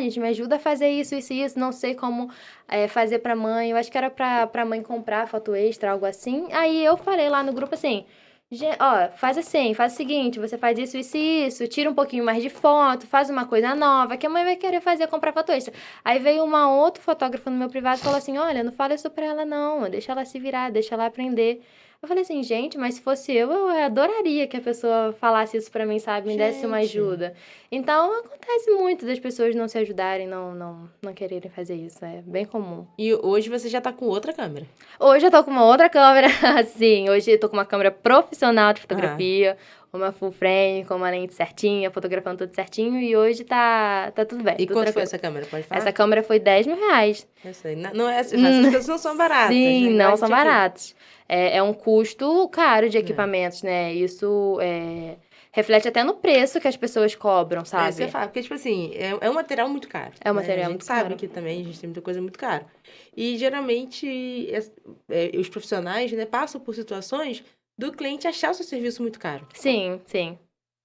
Gente, me ajuda a fazer isso, não sei como fazer pra mãe. Eu acho que era pra mãe comprar foto extra, algo assim. Aí eu falei lá no grupo assim, faz assim, faz o seguinte, você faz isso, tira um pouquinho mais de foto, faz uma coisa nova, que a mãe vai querer comprar foto extra. Aí veio uma outra fotógrafa no meu privado e falou assim, olha, não fala isso pra ela não, deixa ela se virar, deixa ela aprender. Eu falei assim, gente, mas se fosse eu adoraria que a pessoa falasse isso pra mim, sabe? Me desse uma Gente. ajuda. Então, acontece muito das pessoas não se ajudarem, não quererem fazer isso. É bem comum. E hoje você já tá com outra câmera. Hoje eu tô com uma outra câmera, sim. Hoje eu tô com uma câmera profissional de fotografia, uma full frame, com uma lente certinha, fotografando tudo certinho. E hoje tá tudo bem. E tudo quanto foi tranquilo. essa câmera? Pode falar? Essa câmera foi 10 mil reais. Eu sei. Não é, essas coisas não são baratas. Sim, né? não A são gente aqui- baratos. É um custo caro de equipamentos, né? Isso reflete até no preço que as pessoas cobram, sabe? Isso que eu falo, porque, tipo assim, é um material muito caro. É um né? material A gente muito sabe caro. que também a gente tem muita coisa muito cara. E, geralmente, os profissionais, né, passam por situações do cliente achar o seu serviço muito caro. Sim, sim.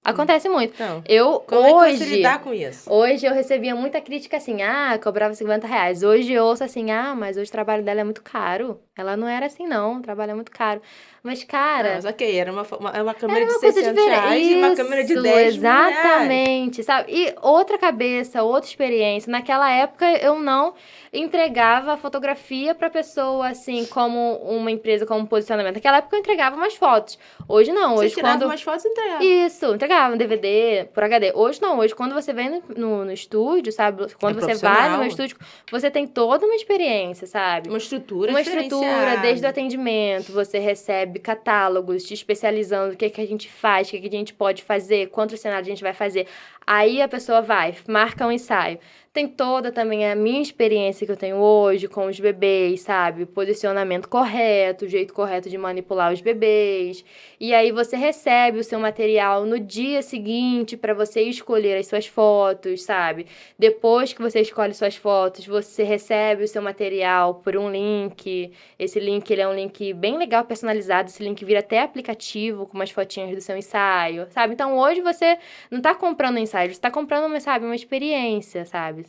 Acontece muito. Então, Eu, como é que você hoje, lidar com isso? hoje eu recebia muita crítica assim, cobrava 50 reais. Hoje eu ouço assim, mas hoje o trabalho dela é muito caro. Ela não era assim, não, o trabalho é muito caro. Mas, cara, Mas ok, era uma câmera era de uma coisa 600 reais diferente. e uma câmera de 10 mil reais. Exatamente, sabe? E outra cabeça, outra experiência. Naquela época eu não entregava a fotografia pra pessoa, assim, como uma empresa, como um posicionamento. Naquela época eu entregava umas fotos. Hoje não, Você hoje tirava quando... umas fotos e entregava. Isso, entregava um DVD por HD. Hoje não, hoje quando você vem no estúdio, sabe? Quando você vai no profissional. meu estúdio, você tem toda uma experiência, sabe? Uma estrutura Uma estrutura, diferenciada. desde o atendimento, você recebe catálogos te especializando o que a gente faz, o que a gente pode fazer, quantos cenários a gente vai fazer. Aí a pessoa vai, marca um ensaio. tem toda também a minha experiência que eu tenho hoje com os bebês, sabe? O posicionamento correto, o jeito correto de manipular os bebês. E aí você recebe o seu material no dia seguinte para você escolher as suas fotos, sabe? Depois que você escolhe suas fotos, você recebe o seu material por um link. Esse link, ele é um link bem legal, personalizado. Esse link vira até aplicativo com umas fotinhas do seu ensaio, sabe? Então, hoje você não tá comprando um ensaio, você tá comprando, sabe, uma experiência, sabe?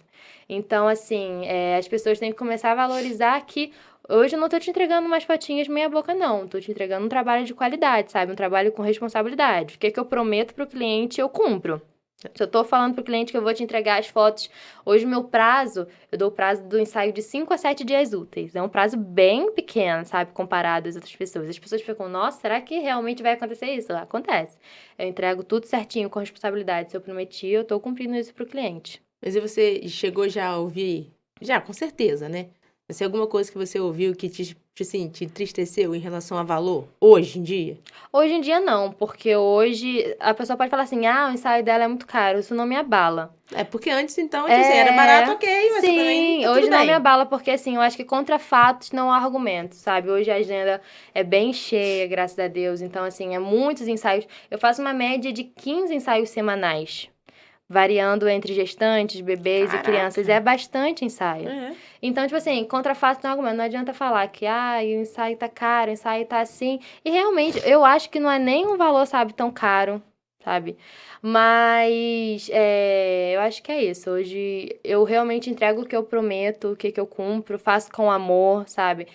Então, assim, as pessoas têm que começar a valorizar que hoje eu não tô te entregando umas fotinhas meia boca, não. Tô te entregando um trabalho de qualidade, sabe? Um trabalho com responsabilidade. O que é que eu prometo pro cliente, eu cumpro. Se eu tô falando pro cliente que eu vou te entregar as fotos, hoje o meu prazo, eu dou o prazo do ensaio de 5 a 7 dias úteis. É um prazo bem pequeno, sabe? Comparado às outras pessoas. As pessoas ficam, nossa, será que realmente vai acontecer isso? Acontece. Eu entrego tudo certinho, com responsabilidade. Se eu prometi, eu tô cumprindo isso pro cliente. Mas e você chegou já a ouvir? Já, com certeza, né? Mas tem alguma coisa que você ouviu que assim, te entristeceu em relação a valor, hoje em dia? Hoje em dia não, porque hoje a pessoa pode falar assim, o ensaio dela é muito caro, isso não me abala. É porque antes, então, tipo assim, era barato, ok, mas você também Sim, tá hoje tudo não me bem. abala, porque assim, eu acho que contra fatos não há argumentos, sabe? Hoje a agenda é bem cheia, graças a Deus, então assim, é muitos ensaios. Eu faço uma média de 15 ensaios semanais, variando entre gestantes, bebês e crianças, Caraca. é bastante ensaio. É. Então, tipo assim, contra fatos não há argumento, não adianta falar que, o ensaio tá caro, o ensaio tá assim, e realmente, eu acho que não é nem um valor, sabe, tão caro, sabe? Mas eu acho que é isso. Hoje eu realmente entrego o que eu prometo, o que eu cumpro, faço com amor, sabe?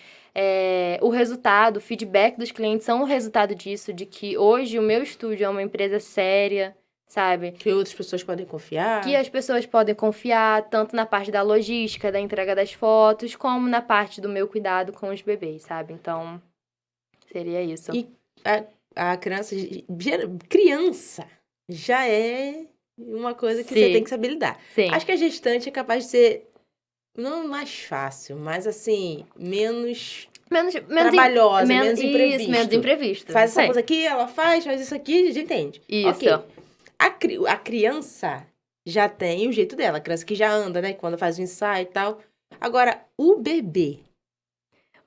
O resultado, o feedback dos clientes são o resultado disso, de que hoje o meu estúdio é uma empresa séria, sabe? Que outras pessoas podem confiar. Que as pessoas podem confiar, tanto na parte da logística, da entrega das fotos, como na parte do meu cuidado com os bebês, sabe? Então, seria isso. E a criança já é uma coisa que você Sim. tem que saber lidar. Sim. Acho que a gestante é capaz de ser, não mais fácil, mas assim, menos trabalhosa, menos imprevisto. Isso, menos imprevisto. Faz essa Sei. coisa aqui, ela faz isso aqui, a gente entende. Isso. Ok. A criança já tem o jeito dela, a criança que já anda, né? Quando faz o ensaio e tal. Agora, o bebê.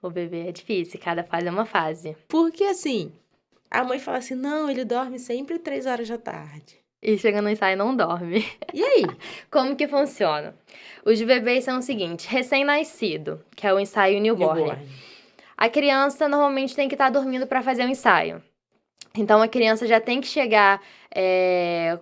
O bebê é difícil, cada fase é uma fase. Porque assim, a mãe fala assim, não, ele dorme sempre 3 horas da tarde. E chega no ensaio e não dorme. E aí? Como que funciona? Os bebês são o seguinte, recém-nascido, que é o ensaio newborn. A criança normalmente tem que estar dormindo para fazer o ensaio. Então, a criança já tem que chegar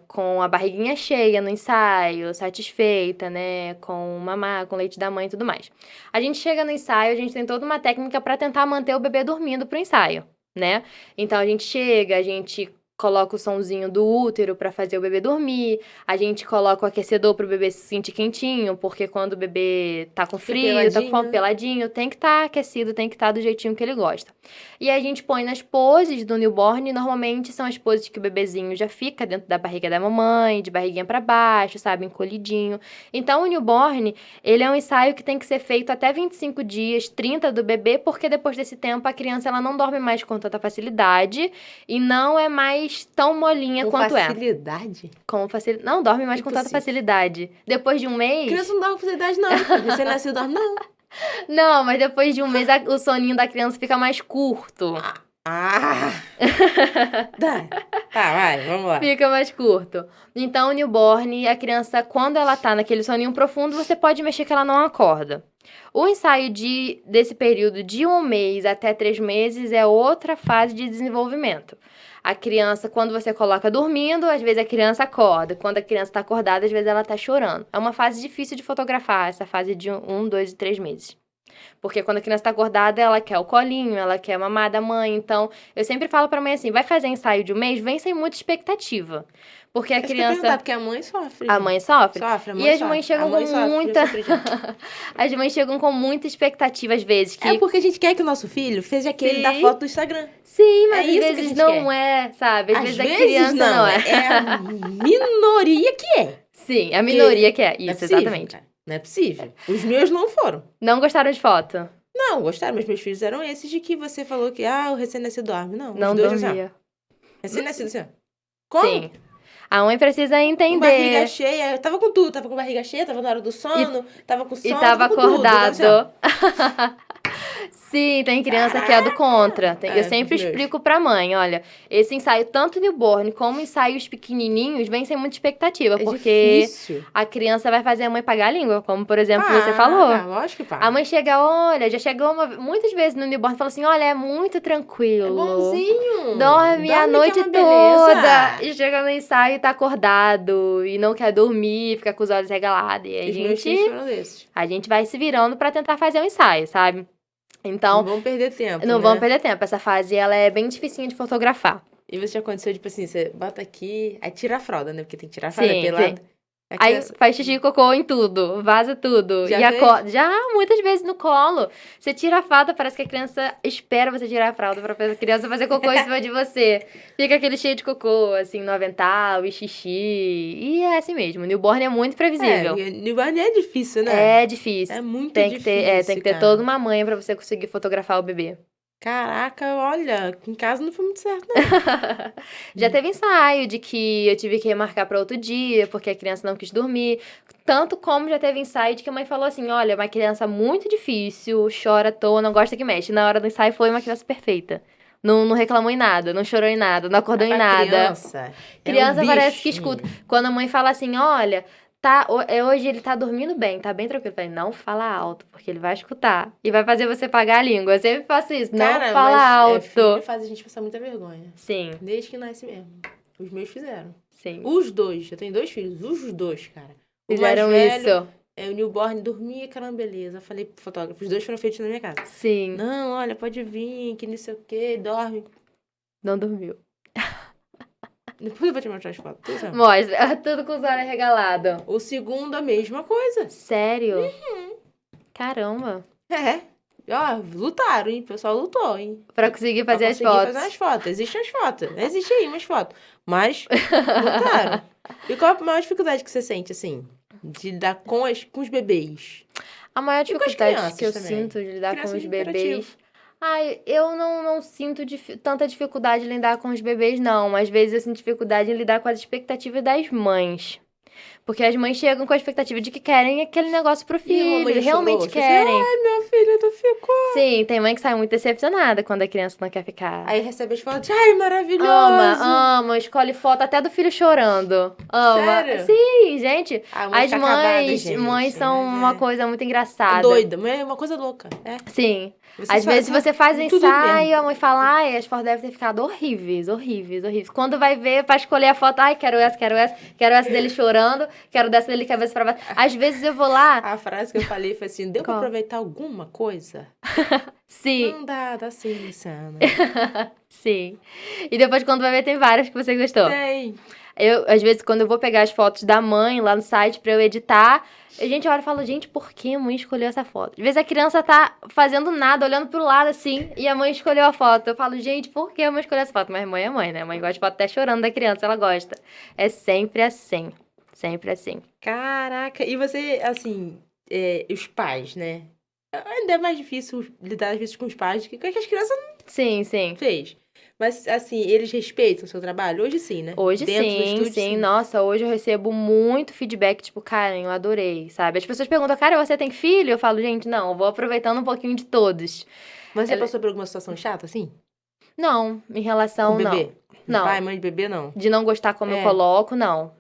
com a barriguinha cheia no ensaio, satisfeita, né? Com mamar, com leite da mãe e tudo mais. A gente chega no ensaio, a gente tem toda uma técnica para tentar manter o bebê dormindo pro ensaio, né? Então, a gente chega, a gente coloca o sonzinho do útero para fazer o bebê dormir, a gente coloca o aquecedor pro bebê se sentir quentinho, porque quando o bebê tá com frio, tá com fome, peladinho, tem que estar aquecido, tem que estar do jeitinho que ele gosta. E a gente põe nas poses do newborn, normalmente são as poses que o bebezinho já fica dentro da barriga da mamãe, de barriguinha para baixo, sabe, encolhidinho. Então, o newborn, ele é um ensaio que tem que ser feito até 25 dias, 30 do bebê, porque depois desse tempo a criança ela não dorme mais com tanta facilidade e não é mais tão molinha quanto é. Com facilidade? Não dorme mais com tanta facilidade. Depois de um mês... Criança não dorme com facilidade, não. Você nasceu dorme, não. Não, mas depois de um mês o soninho da criança fica mais curto. Tá, vai, vamos lá. Fica mais curto. Então, o newborn, a criança, quando ela tá naquele soninho profundo, você pode mexer que ela não acorda. O ensaio desse período de 1 mês até 3 meses é outra fase de desenvolvimento. A criança, quando você coloca dormindo, às vezes a criança acorda. Quando a criança tá acordada, às vezes ela tá chorando. É uma fase difícil de fotografar, essa fase de 1, 2 e 3 meses. Porque quando a criança tá acordada, ela quer o colinho, ela quer mamar da mãe. Então, eu sempre falo pra mãe assim, vai fazer ensaio de 1 mês? Vem sem muita expectativa. Porque a criança... Porque a mãe sofre. A mãe sofre? Sofre, a mãe E as sofre. mães chegam com muita... As mães chegam com muita expectativa, às vezes. Que... É porque a gente quer que o nosso filho seja aquele da foto do Instagram. Sim, mas às vezes não é, sabe? Às vezes a criança não é. É a minoria que é. Sim, a minoria que é. Isso, exatamente. Cara. Não é possível. Os meus não foram. Não gostaram de foto? Não, gostaram, mas meus filhos eram esses de que você falou que, o recém-nascido dorme. Não dormia. Recém-nascido, assim, ó. Como? Sim. A mãe precisa Com barriga entender. cheia, eu tava com tudo, tava com barriga cheia, tava na hora do sono, tava com sono, E tava com tudo. Tava assim, ó. acordado. Sim, tem criança que é do contra. Eu Os sempre meus. explico pra mãe, olha, esse ensaio, tanto newborn como ensaios pequenininhos, vem sem muita expectativa, É porque difícil. a criança vai fazer a mãe pagar a língua, como por exemplo você falou. Paga, lógico que paga. A mãe chega, olha, já chegou muitas vezes no newborn e fala assim, olha, é muito É tranquilo. bonzinho. Dorme a que é noite uma toda. beleza. E chega no ensaio e tá acordado. E não quer dormir, fica com os olhos regalados. E aí Os meus filhos foram desses. a gente vai se virando pra tentar fazer o ensaio, sabe? Não Então, vamos perder tempo, não né? vamos perder tempo. Essa fase, ela é bem dificinha de fotografar. E você já aconteceu, tipo assim, você bota aqui, aí tira a fralda, né? Porque tem que tirar a fralda, Sim, é pelado. sim. A Aí criança- faz xixi e cocô em tudo, vaza tudo. Já e fez? já muitas vezes no colo. Você tira a fralda, parece que a criança espera você tirar a fralda pra a criança fazer cocô em cima de você. Fica aquele cheio de cocô, assim, no avental e xixi. E é assim mesmo. Newborn é muito previsível. porque newborn é difícil, né? É difícil. É muito Tem que difícil, tem que ter cara. toda uma manha pra você conseguir fotografar o bebê. Caraca, olha, em casa não foi muito certo, não. Já teve ensaio de que eu tive que remarcar para outro dia, porque a criança não quis dormir. Tanto como já teve ensaio de que a mãe falou assim: olha, uma criança muito difícil, chora à toa, não gosta que mexe. Na hora do ensaio foi uma criança perfeita. Não reclamou em nada, não chorou em nada, não acordou em Pra nada. criança, Criança é um parece que bichinho. escuta. Quando a mãe fala assim, olha, hoje ele tá dormindo bem, tá bem tranquilo. Eu falei, não fala alto, porque ele vai escutar. E vai fazer você pagar a língua. Eu sempre faço isso, não Cara, fala mas alto. filho faz a gente passar muita vergonha. Sim, Desde que nasce mesmo. Os meus fizeram. sim. Os dois, eu tenho 2 filhos, os dois, cara. O Fizeram mais velho, isso. o newborn dormia, caramba, beleza. Eu falei pro fotógrafo, os dois foram feitos na minha casa. Sim, Não, olha, pode vir, que não sei o quê, dorme. não dormiu. Depois eu vou te mostrar as fotos. tudo certo. Mostra, tudo com os olhos regalados. O segundo, a mesma coisa. Sério? Caramba. É. Ó, lutaram, hein? O pessoal lutou, hein? Pra conseguir Pra fazer as conseguir fotos. fazer as fotos. Existem as fotos. Existe aí umas fotos. Mas lutaram. E qual a maior dificuldade que você sente, assim? De lidar com os bebês? A maior E com as dificuldade crianças que eu também. sinto de lidar Criança com os de bebês. imperativo. Ai, eu não sinto tanta dificuldade em lidar com os bebês, não. Às vezes eu sinto dificuldade em lidar com as expectativas das mães. Porque as mães chegam com a expectativa de que querem aquele negócio pro E uma filho, mãe já realmente chorou? Tipo querem. assim, ai, meu filho não ficou. Sim, tem mãe que sai muito decepcionada quando a criança não quer ficar. Aí recebe as fotos, ai, maravilhoso. Ama, escolhe foto até do filho chorando. Ama. Sério? Sim, gente. A mãe As fica acabada, mães, gente, mães são mas uma é- coisa muito É engraçada. doida, mãe é uma coisa louca. É. Sim. Você Às só- vezes só- você faz o tudo ensaio, mesmo. a mãe fala, ai, as fotos devem ter ficado horríveis, horríveis, horríveis. Quando vai ver, pra escolher a foto, ai, quero essa dele chorando, quero dessa dele cabeça pra baixo. Às vezes eu vou lá, A frase que eu falei foi assim, deu pra Qual? aproveitar alguma coisa? sim, Não dá sim, Luciana. sim. E depois quando vai ver, tem várias que você gostou. Tem. Às vezes, quando eu vou pegar as fotos da mãe lá no site pra eu editar, a gente olha e fala, gente, por que a mãe escolheu essa foto? Às vezes a criança tá fazendo nada, olhando pro lado assim, e a mãe escolheu a foto. Eu falo, gente, por que a mãe escolheu essa foto? Mas mãe é mãe, né? A mãe gosta de foto até chorando da criança, ela gosta. É sempre assim. Sempre assim. Caraca, e você, assim, os pais, né? Ainda é mais difícil lidar às vezes com os pais do que com as crianças Sim, sim. fez. Mas, assim, eles respeitam o seu trabalho? Hoje sim, né? Hoje Dentro do sim, estúdio, sim. Nossa, hoje eu recebo muito feedback, tipo, Karen, eu adorei, sabe? As pessoas perguntam, Karen, você tem filho? Eu falo, gente, não, eu vou aproveitando um pouquinho de todos. Mas você Ela- passou por alguma situação chata, assim? Não, em relação, Com não. bebê? Não. Pai, mãe de bebê, não. De não gostar como eu É. coloco, não.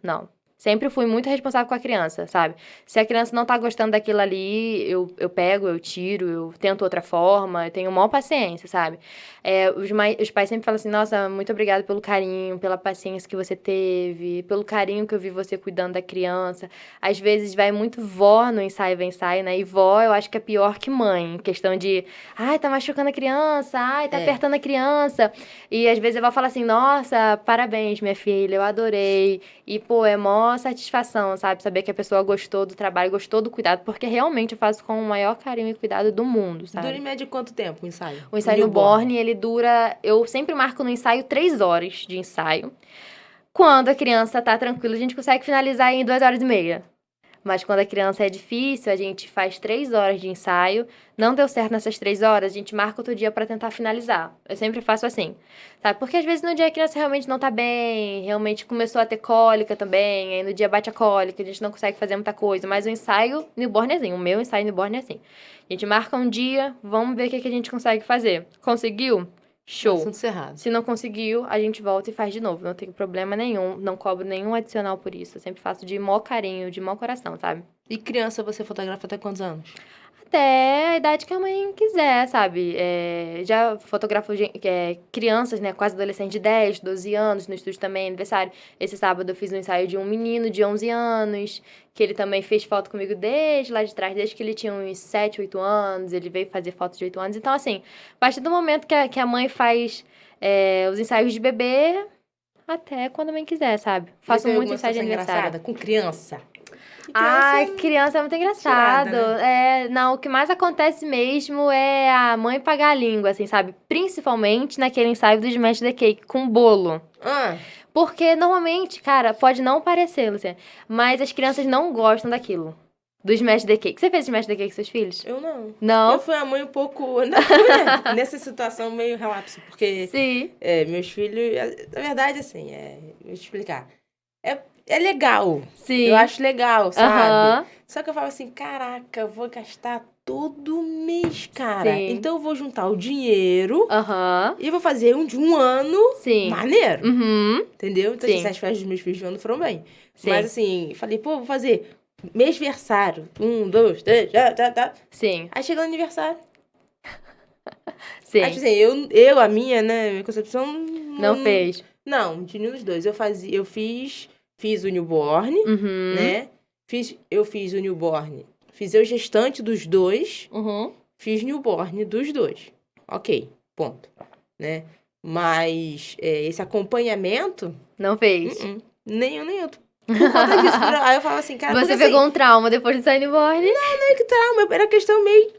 Sempre fui muito responsável com a criança, sabe? Se a criança não tá gostando daquilo ali, eu pego, eu tiro, eu tento outra forma, eu tenho maior paciência, sabe? Os pais sempre falam assim, nossa, muito obrigada pelo carinho, pela paciência que você teve, pelo carinho que eu vi você cuidando da criança. Às vezes vai muito vó no ensaio, vem ensaio, né? E vó eu acho que é pior que mãe, em questão de, ai, tá machucando a criança, ai, tá É. apertando a criança. E às vezes a vó fala assim, nossa, parabéns, minha filha, eu adorei. E, pô, é mó satisfação, sabe? Saber que a pessoa gostou do trabalho, gostou do cuidado, porque realmente eu faço com o maior carinho e cuidado do mundo, sabe? Dura em média quanto tempo o ensaio? O ensaio newborn, ele dura... Eu sempre marco no ensaio 3 horas de ensaio. Quando a criança tá tranquila, a gente consegue finalizar em 2 horas e meia. Mas quando a criança é difícil, a gente faz 3 horas de ensaio. Não deu certo nessas 3 horas, a gente marca outro dia pra tentar finalizar. Eu sempre faço assim, sabe? Porque às vezes no dia a criança realmente não tá bem, realmente começou a ter cólica também, aí no dia bate a cólica, a gente não consegue fazer muita coisa. Mas o ensaio newborn é assim, o meu ensaio newborn é assim. A gente marca um dia, vamos ver o que a gente consegue fazer. Conseguiu? Show. Assunto cerrado. Se não conseguiu, a gente volta e faz de novo. Não tenho problema nenhum, não cobro nenhum adicional por isso. Eu sempre faço de maior carinho, de maior coração, sabe? E criança, você fotografa até quantos anos? Até a idade que a mãe quiser, sabe? Já fotografo crianças, né? Quase adolescentes de 10, 12 anos, no estúdio também, aniversário. Esse sábado eu fiz um ensaio de um menino de 11 anos, que ele também fez foto comigo desde lá de trás, desde que ele tinha uns 7, 8 anos. Ele veio fazer fotos de 8 anos. Então, assim, a partir do momento que a mãe faz os ensaios de bebê, até quando a mãe quiser, sabe? Faço Teve muito alguma ensaio de situação aniversário. engraçada com criança? Que Ai, criança criança é muito engraçado. tirada, né? Não, o que mais acontece mesmo é a mãe pagar a língua, assim, sabe? Principalmente naquele ensaio do Smash the Cake com bolo. Ah, Porque normalmente, cara, pode não parecer, Luciana, mas as crianças não gostam daquilo. Do Smash the Cake. Você fez Smash the Cake com seus filhos? eu não. Eu Não? fui a mãe um pouco... Não fui, né? Nessa situação meio relapso, porque Sim. meus filhos... Na verdade, assim, vou te explicar. É legal. Sim. Eu acho legal, sabe? Aham. Só que eu falo assim, caraca, eu vou gastar todo mês, cara. Sim. Então eu vou juntar o dinheiro Aham. e vou fazer um de um ano Sim. maneiro. Uhum. Entendeu? Então, Sim. assim, as festas dos meus filhos de ano foram bem. Sim. Mas assim, falei, pô, vou fazer mêsversário. 1, 2, 3, já. Sim. Aí chegou o aniversário. Sim. Aí, tipo assim, a minha concepção... Não fez. Não, de nenhum dos dois. Eu fiz o newborn, Uhum. né? Eu fiz o newborn. Fiz eu gestante dos dois. Uhum. Fiz newborn dos dois. Ok, ponto. Né? Mas esse acompanhamento... Não fez. Nem eu, nem outro. Por conta disso. Aí eu falo assim, cara... Você porque, pegou assim, um trauma depois de sair newborn? não é que trauma, era questão meio...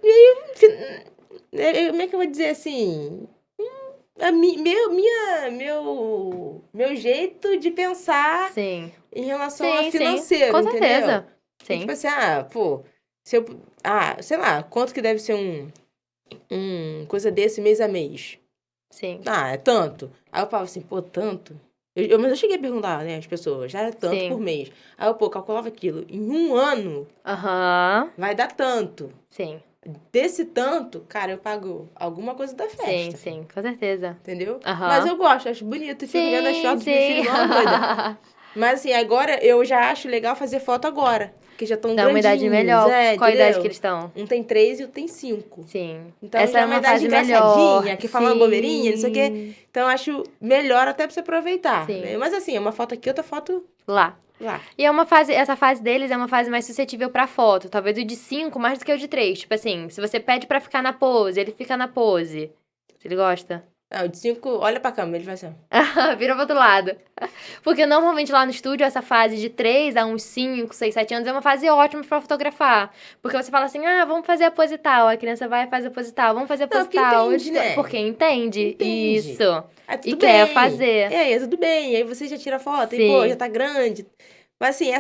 Como é que eu vou dizer assim... Meu jeito de pensar Sim. em relação Sim, a sim. financeiro, Com entendeu? certeza. E, Sim. tipo assim, pô, se eu... sei lá, quanto que deve ser coisa desse mês a mês? Sim. É tanto. Aí eu falo assim, pô, tanto? Mas eu cheguei a perguntar, né, as pessoas, já era tanto Sim. por mês. Aí eu, pô, calculava aquilo. Em um ano, Aham. vai dar tanto. Sim. Desse tanto, cara, eu pago alguma coisa da festa. Sim, com certeza. Entendeu? Aham. Mas eu gosto, acho bonito. E fico vendo as fotos dos meus filhos igual uma doida. Sim. Mas assim, agora eu já acho legal fazer foto agora. Porque já estão Dá uma idade melhor. Qual a idade que eles estão? Um tem 3 e o tem 5. Sim. Então Essa já é é uma uma idade fase melhor. engraçadinha, que fala uma bobeirinha, não sei o quê. Sim. Então eu acho melhor até pra você aproveitar. Sim. Né? Mas assim, é uma foto aqui, outra foto Lá. lá. E essa fase deles é uma fase mais suscetível pra foto. Talvez o de 5 mais do que o de 3. Tipo assim, se você pede pra ficar na pose, ele fica na pose. Ele gosta? Não, o de 5, olha pra câmera, ele vai assim, ó. Vira pro outro lado. Porque normalmente lá no estúdio, essa fase de 3 a uns 5, 6, 7 anos é uma fase ótima pra fotografar. Porque você fala assim, vamos fazer a pose tal. A criança vai fazer a pose tal. Vamos fazer a pose Porque tal. entende, né? Porque entende. Entende. Isso. Aí tudo E bem. quer fazer. Aí tudo bem. Aí você já tira a foto Sim. e, pô, já tá grande. Mas assim,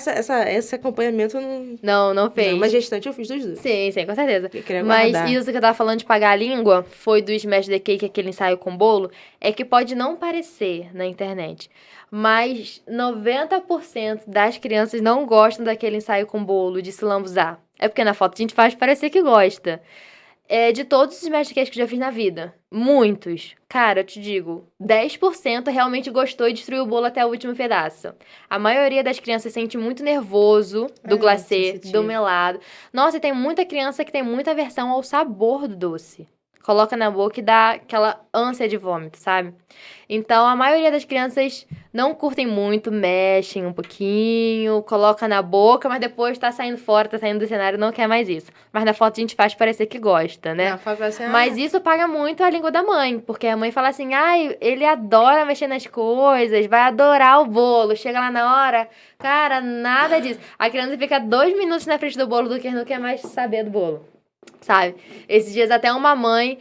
esse acompanhamento Não fez. Não, mas gestante eu fiz dos dois. Sim, com certeza. Eu queria Mas guardar. isso que eu tava falando de pagar a língua, foi do Smash the Cake, aquele ensaio com bolo, é que pode não parecer na internet, mas 90% das crianças não gostam daquele ensaio com bolo, de se lambuzar. É porque na foto a gente faz parecer que gosta. De todos os Smash the Cakes que eu já fiz na vida, muitos, cara, eu te digo, 10% realmente gostou e destruiu o bolo até o último pedaço. A maioria das crianças sente muito nervoso do glacê, sensitivo. do melado. Nossa, e tem muita criança que tem muita aversão ao sabor do doce. Coloca na boca e dá aquela ânsia de vômito, sabe? Então, a maioria das crianças não curtem muito, mexem um pouquinho, coloca na boca, mas depois tá saindo fora, tá saindo do cenário, não quer mais isso. Mas na foto a gente faz parecer que gosta, né? Não, fala assim, Mas isso paga muito a língua da mãe, porque a mãe fala assim, ele adora mexer nas coisas, vai adorar o bolo. Chega lá na hora, cara, nada disso. A criança fica 2 minutos na frente do bolo do que não quer mais saber do bolo. sabe? Esses dias até uma mãe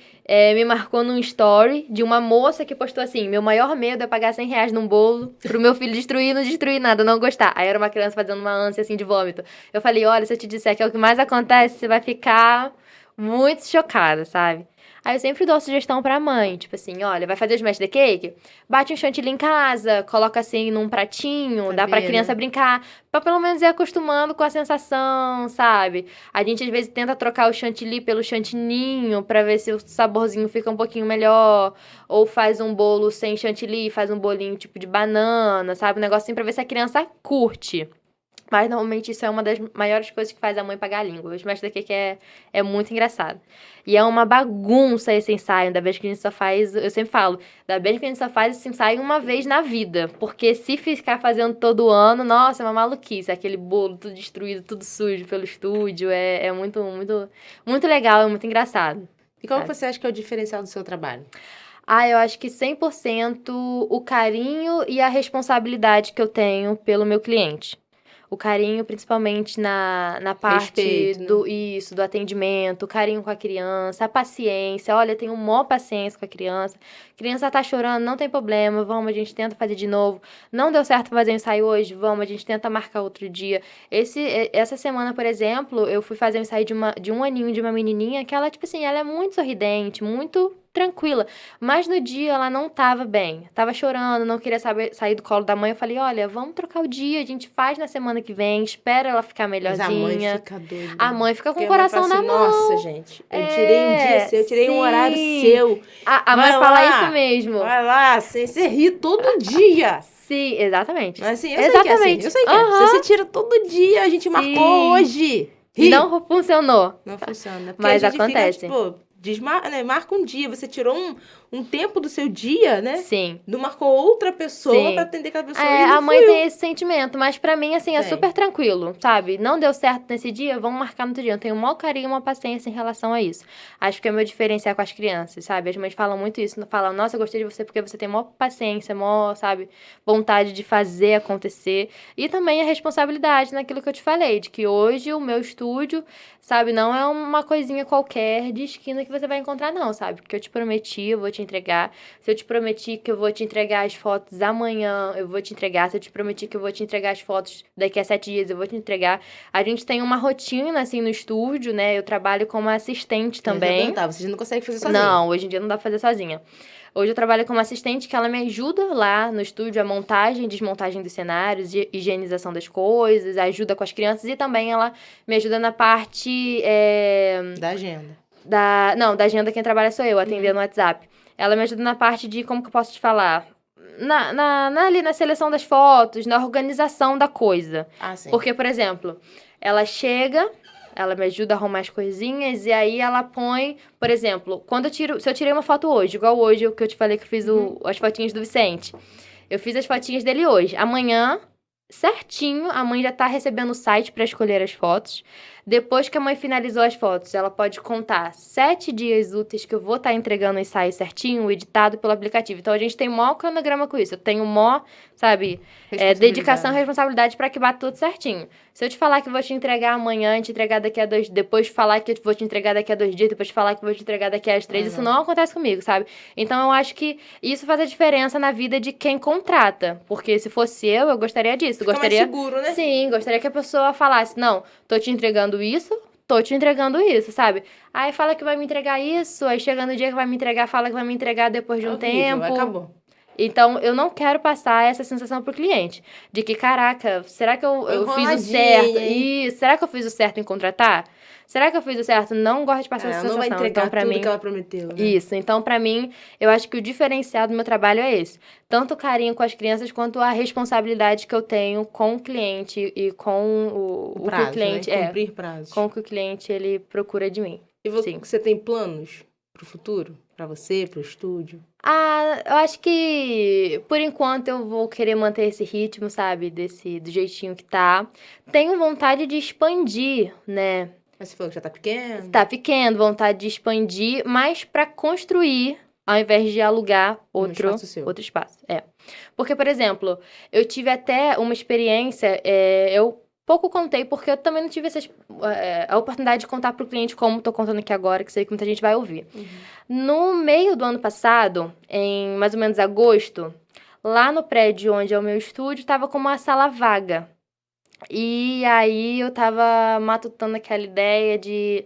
me marcou num story de uma moça que postou assim: meu maior medo é pagar R$ 100 num bolo pro meu filho destruir e não destruir nada, não gostar. Aí era uma criança fazendo uma ânsia assim de vômito. Eu falei: olha, se eu te disser que é o que mais acontece, você vai ficar muito chocada, sabe? Aí eu sempre dou sugestão pra mãe, tipo assim, olha, vai fazer o smash the cake? Bate um chantilly em casa, coloca assim num pratinho, Pra dá pra ver, criança né? brincar, pra pelo menos ir acostumando com a sensação, sabe? A gente às vezes tenta trocar o chantilly pelo chantininho pra ver se o saborzinho fica um pouquinho melhor, ou faz um bolo sem chantilly, faz um bolinho tipo de banana, sabe? Um negocinho pra ver se a criança curte. Mas normalmente isso é uma das maiores coisas que faz a mãe pagar a língua. O smash daqui que é muito engraçado. E é uma bagunça esse ensaio. Ainda bem que a gente só faz. Eu sempre falo, ainda bem que a gente só faz esse ensaio uma vez na vida. Porque se ficar fazendo todo ano, nossa, é uma maluquice. Aquele bolo tudo destruído, tudo sujo pelo estúdio. É muito, muito, muito legal, é muito engraçado. E qual Sabe? você acha que é o diferencial do seu trabalho? Eu acho que 100% o carinho e a responsabilidade que eu tenho pelo meu cliente. O carinho, principalmente na parte Respeito, né? do atendimento, o carinho com a criança, a paciência. Olha, eu tenho maior paciência com a criança. Criança tá chorando, não tem problema, vamos, a gente tenta fazer de novo. Não deu certo fazer o ensaio hoje, vamos, a gente tenta marcar outro dia. Essa semana, por exemplo, eu fui fazer o ensaio de um aninho de uma menininha que ela, tipo assim, ela é muito sorridente, muito tranquila. Mas no dia ela não tava bem. Tava chorando, não queria sair do colo da mãe. Eu falei, olha, vamos trocar o dia, a gente faz na semana que vem, espera ela ficar Mas a mãe melhorzinha. fica doida. A mãe fica com Porque o a mãe fala coração assim, na nossa, mão. gente, eu tirei um dia seu, eu tirei um horário Sim. seu. A mãe fala isso Lá, mesmo. vai lá, você ri todo dia. Sim, exatamente. Mas assim, eu sei que é assim, eu Exatamente. sei que é. Você Aham. tira todo dia, a gente marcou Sim. hoje. E Ri. não funcionou. Não funciona. Porque a Mas gente fica, acontece. tipo, né, marca um dia. Você tirou um tempo do seu dia, né? Sim. Não marcou outra pessoa pra Sim. atender aquela pessoa e não A mãe tem fluiu. esse sentimento, mas pra mim, assim, é Tem. super tranquilo, sabe? Não deu certo nesse dia, vamos marcar no outro dia. Eu tenho um maior carinho e uma paciência em relação a isso. Acho que é o meu diferencial com as crianças, sabe? As mães falam muito isso, falam, nossa, eu gostei de você porque você tem maior paciência, maior, sabe, vontade de fazer acontecer. E também a responsabilidade naquilo que eu te falei, de que hoje o meu estúdio, sabe, não é uma coisinha qualquer de esquina que você vai encontrar, não, sabe? Porque eu te prometi, eu vou te entregar. Se eu te prometi que eu vou te entregar as fotos amanhã, eu vou te entregar. Se eu te prometi que eu vou te entregar as fotos daqui a 7 dias, eu vou te entregar. A gente tem uma rotina, assim, no estúdio, né? Eu trabalho como assistente Eu já também. perguntava, você não consegue fazer sozinho. Não, hoje em dia não dá pra fazer sozinha. Hoje eu trabalho como assistente, que ela me ajuda lá no estúdio, a montagem e desmontagem dos cenários, higienização das coisas, ajuda com as crianças e também ela me ajuda na parte Da agenda. Não, da agenda quem trabalha sou eu, atendendo no WhatsApp. Ela me ajuda na parte de, como que eu posso te falar? Ali na seleção das fotos, na organização da coisa. Ah, sim. Porque, por exemplo, ela chega, ela me ajuda a arrumar as coisinhas e aí ela põe, por exemplo, se eu tirei uma foto hoje, igual hoje o que eu te falei que eu fiz as fotinhas do Vicente. Eu fiz as fotinhas dele hoje. Amanhã, certinho, a mãe já tá recebendo o site para escolher as fotos. Depois que a mãe finalizou as fotos, ela pode contar 7 dias úteis que eu vou estar entregando o ensaio certinho, editado pelo aplicativo. Então, a gente tem maior cronograma com isso. Eu tenho maior, sabe, dedicação e responsabilidade para que bata tudo certinho. Se eu te falar que eu vou te entregar amanhã, te entregar daqui a 2, depois falar que eu vou te entregar daqui a 2 dias, depois falar que eu vou te entregar daqui a 3, isso não acontece comigo, sabe? Então, eu acho que isso faz a diferença na vida de quem contrata. Porque se fosse eu gostaria disso. Fica mais seguro, né? Sim, gostaria que a pessoa falasse, não, tô te entregando isso, sabe? Aí fala que vai me entregar isso, aí chega no dia que vai me entregar, fala que vai me entregar depois de um Horrível, tempo. acabou. Então, eu não quero passar essa sensação pro cliente. De que, caraca, será que eu fiz o certo? Enroladinha, hein? E será que eu fiz o certo em contratar? Será que eu fiz o certo? Não gosto de passar essa Ela não sensação. vai entregar Então, pra tudo mim, que ela prometeu, né? isso. Então, pra mim, eu acho que o diferencial do meu trabalho é esse. Tanto o carinho com as crianças, quanto a responsabilidade que eu tenho com o cliente e com o que o prazo, cliente... né? Cumprir prazos. Com o que o cliente, ele procura de mim. E você tem planos pro futuro? Pra você, pro estúdio? Eu acho que, por enquanto, eu vou querer manter esse ritmo, sabe? Do jeitinho que tá. Tenho vontade de expandir, né? Mas você falou que já tá pequeno? Tá pequeno, vontade de expandir, mas pra construir, ao invés de alugar espaço seu. outro espaço. Porque, por exemplo, eu tive até uma experiência, pouco contei, porque eu também não tive a oportunidade de contar pro cliente como tô contando aqui agora, que sei que muita gente vai ouvir. No meio do ano passado, em mais ou menos agosto, lá no prédio onde é o meu estúdio, tava com uma sala vaga. E aí eu tava matutando aquela ideia de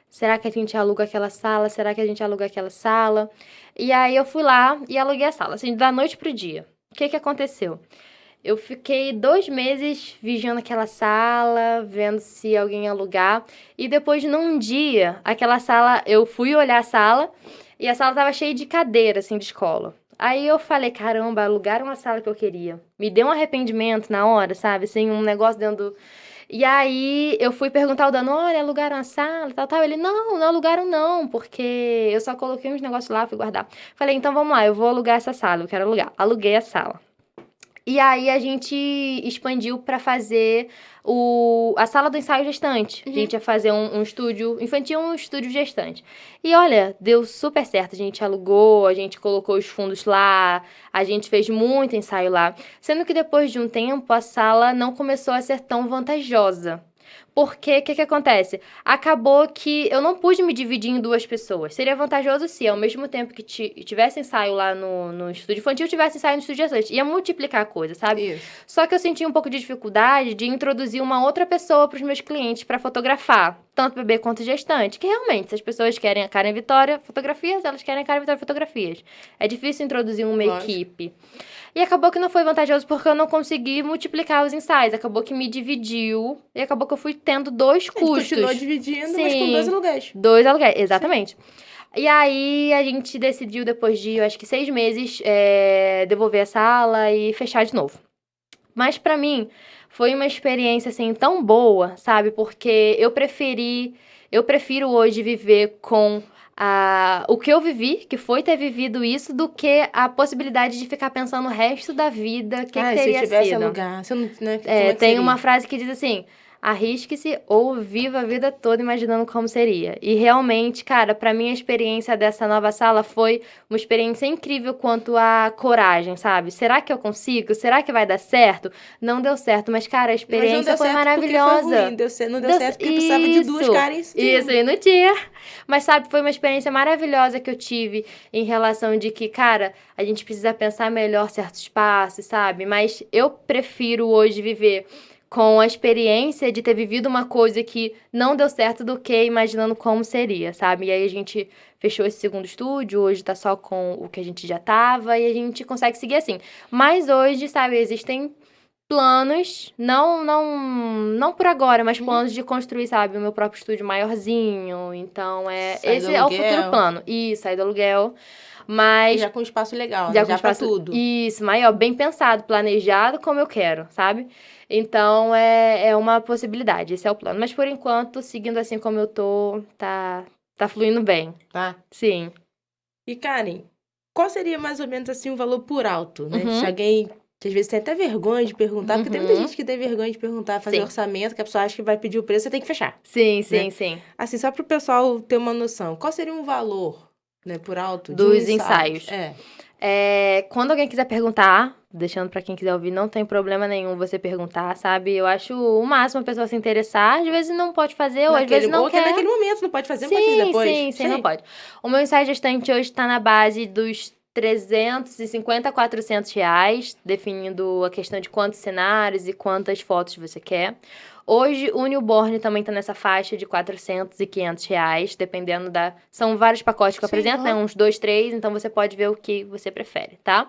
será que a gente aluga aquela sala? Será que a gente aluga aquela sala? E aí eu fui lá e aluguei a sala, assim, da noite pro dia. O que que aconteceu? Eu fiquei 2 meses vigiando aquela sala, vendo se alguém ia alugar. E depois, num dia, aquela sala, eu fui olhar a sala e a sala tava cheia de cadeira, assim, de escola. Aí eu falei, caramba, alugaram a sala que eu queria. Me deu um arrependimento na hora, sabe? Assim, um negócio dentro do... E aí eu fui perguntar ao dono, olha, alugaram a sala, tal, tal. Ele, não, não alugaram não, porque eu só coloquei uns negócios lá, fui guardar. Falei, então vamos lá, eu vou alugar essa sala, eu quero alugar. Aluguei a sala. E aí a gente expandiu para fazer a sala do ensaio gestante. A gente ia fazer um estúdio infantil, um estúdio gestante. E olha, deu super certo. A gente alugou, a gente colocou os fundos lá, a gente fez muito ensaio lá. Sendo que depois de um tempo, a sala não começou a ser tão vantajosa. Porque, o que acontece? Acabou que eu não pude me dividir em 2 pessoas. Seria vantajoso se, ao mesmo tempo que tivesse ensaio lá no estúdio infantil, tivesse ensaio no estúdio gestante. Ia multiplicar a coisa, sabe? Isso. Só que eu senti um pouco de dificuldade de introduzir uma outra pessoa para os meus clientes para fotografar. Tanto bebê quanto gestante. Que realmente, se as pessoas querem a Karen Vitória fotografias, elas querem a Karen Vitória fotografias. É difícil introduzir uma Lógico. equipe. E acabou que não foi vantajoso porque eu não consegui multiplicar os ensaios. Acabou que me dividiu e acabou que eu fui tendo 2 A gente custos. continuou dividindo, mas com Sim. 2 aluguéis. 2 aluguéis, exatamente. E aí a gente decidiu, depois de, eu acho que 6 meses, devolver a sala e fechar de novo. Mas pra mim, foi uma experiência, assim, tão boa, sabe? Porque eu prefiro hoje viver com o que eu vivi, que foi ter vivido isso, do que a possibilidade de ficar pensando o resto da vida, o que Se teria eu tivesse sido. alugar, você não, né, como é que Tem seria? uma frase que diz assim: arrisque-se ou viva a vida toda imaginando como seria. E realmente, cara, pra mim a experiência dessa nova sala foi uma experiência incrível quanto à coragem, sabe? Será que eu consigo? Será que vai dar certo? Não deu certo, mas, cara, a Mas não experiência deu foi certo porque foi maravilhosa. ruim, não deu certo porque precisava de 2 Karens. Isso, e não tinha. Mas, sabe, foi uma experiência maravilhosa que eu tive em relação de que, cara, a gente precisa pensar melhor certos passos, sabe? Mas eu prefiro hoje viver com a experiência de ter vivido uma coisa que não deu certo do que imaginando como seria, sabe? E aí a gente fechou esse segundo estúdio, hoje tá só com o que a gente já tava e a gente consegue seguir assim. Mas hoje, sabe, existem planos, não por agora, mas planos de construir, sabe, o meu próprio estúdio maiorzinho. Então, Sair do esse é o aluguel. futuro plano. E sair do aluguel, mas Já com espaço legal, já né? com Já pra espaço, tudo. isso, maior, bem pensado, planejado como eu quero, sabe? Então, é uma possibilidade, esse é o plano. Mas, por enquanto, seguindo assim como eu tô, tá fluindo bem. Tá? Sim. E, Karen, qual seria mais ou menos assim o valor por alto, né? Uhum. Se alguém, que às vezes tem até vergonha de perguntar, porque tem muita Uhum. gente que tem vergonha de perguntar, fazer Sim. orçamento, que a pessoa acha que vai pedir o preço, você tem que fechar. Sim, Né? sim. Assim, só para o pessoal ter uma noção, qual seria um valor, né, por alto de Dos um ensaio? ensaios. Quando alguém quiser perguntar, deixando pra quem quiser ouvir, não tem problema nenhum você perguntar, sabe? Eu acho o máximo a pessoa se interessar, às vezes não pode fazer, ou às vezes não ou que quer. naquele momento não pode fazer, não pode fazer depois. Sim, não pode. O meu ensaio gestante hoje tá na base dos 350 a 400 reais, definindo a questão de quantos cenários e quantas fotos você quer. Hoje, o newborn também tá nessa faixa de 400 e 500 reais, dependendo da... São vários pacotes que eu apresento, né? Uns 2, 3, então você pode ver o que você prefere, tá?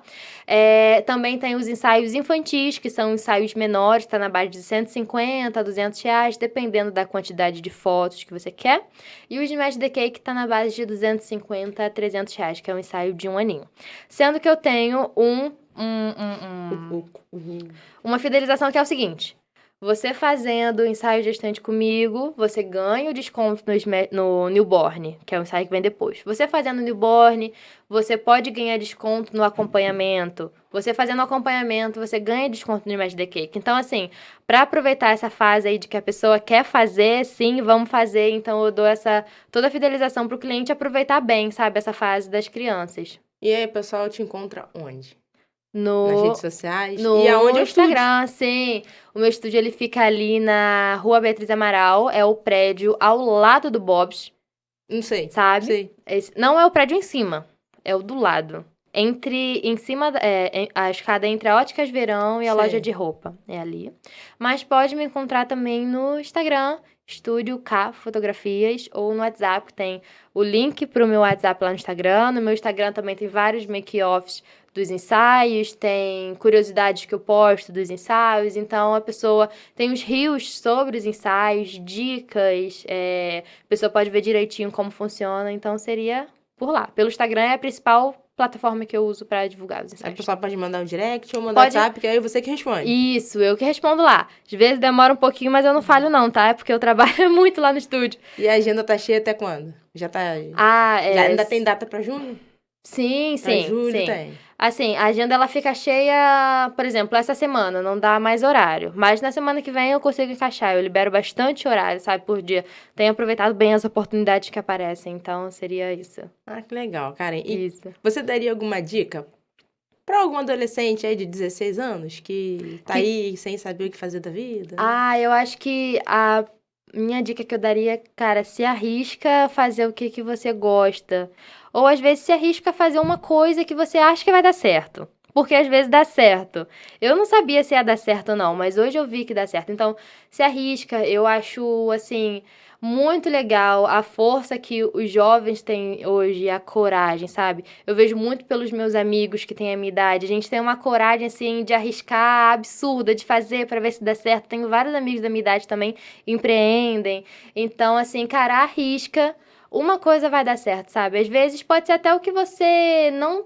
Também tem os ensaios infantis, que são ensaios menores, tá na base de 150 a 200 reais, dependendo da quantidade de fotos que você quer. E o Smash the Cake tá na base de 250 a 300 reais, que é um ensaio de 1 aninho. Sendo que eu tenho uma fidelização que é o seguinte: você fazendo o ensaio gestante comigo, você ganha o desconto no newborn, que é o ensaio que vem depois. Você fazendo newborn, você pode ganhar desconto no acompanhamento. Você fazendo acompanhamento, você ganha desconto no Smash the Cake. Então, assim, pra aproveitar essa fase aí de que a pessoa quer fazer, sim, vamos fazer. Então, eu dou toda a fidelização pro cliente aproveitar bem, sabe? Essa fase das crianças. E aí, pessoal, te encontra onde? nas redes sociais? No E aonde é o estúdio? Instagram, sim. O meu estúdio, ele fica ali na Rua Beatriz Amaral, é o prédio ao lado do Bob's, Não sei. sabe? Sei. Não é o prédio em cima, é o do lado. Em cima, a escada entre a Óticas Verão e a Sei. loja de roupa, é ali. Mas pode me encontrar também no Instagram, Estúdio K Fotografias, ou no WhatsApp, tem o link pro meu WhatsApp lá no Instagram. No meu Instagram também tem vários make-offs dos ensaios, tem curiosidades que eu posto dos ensaios, então a pessoa tem os reels sobre os ensaios, dicas, a pessoa pode ver direitinho como funciona, então seria por lá. Pelo Instagram é a principal plataforma que eu uso para divulgar os A ensaios. pessoa pode mandar um direct ou mandar Pode. WhatsApp, que aí você que responde. Isso, eu que respondo lá. Às vezes demora um pouquinho, mas eu não falho não, tá? É porque eu trabalho muito lá no estúdio. E a agenda tá cheia até quando? Já tá... Ah, Já ainda tem data pra junho? Sim, Pra sim, julho sim. tem. Assim, a agenda ela fica cheia, por exemplo, essa semana, não dá mais horário. Mas na semana que vem eu consigo encaixar. Eu libero bastante horário, sabe, por dia. Tenho aproveitado bem as oportunidades que aparecem, então seria isso. Ah, que legal, Karen. E Isso. você daria alguma dica pra algum adolescente aí de 16 anos que tá aí sem saber o que fazer da vida? Ah, eu acho que a minha dica que eu daria, cara, se arrisca a fazer o que você gosta. Ou às vezes se arrisca a fazer uma coisa que você acha que vai dar certo. Porque às vezes dá certo. Eu não sabia se ia dar certo ou não, mas hoje eu vi que dá certo. Então, se arrisca. Eu acho, assim, muito legal a força que os jovens têm hoje, a coragem, sabe? Eu vejo muito pelos meus amigos que têm a minha idade. A gente tem uma coragem, assim, de arriscar absurda, de fazer pra ver se dá certo. Tenho vários amigos da minha idade também empreendem. Então, assim, cara, arrisca. Uma coisa vai dar certo, sabe? Às vezes pode ser até o que você não.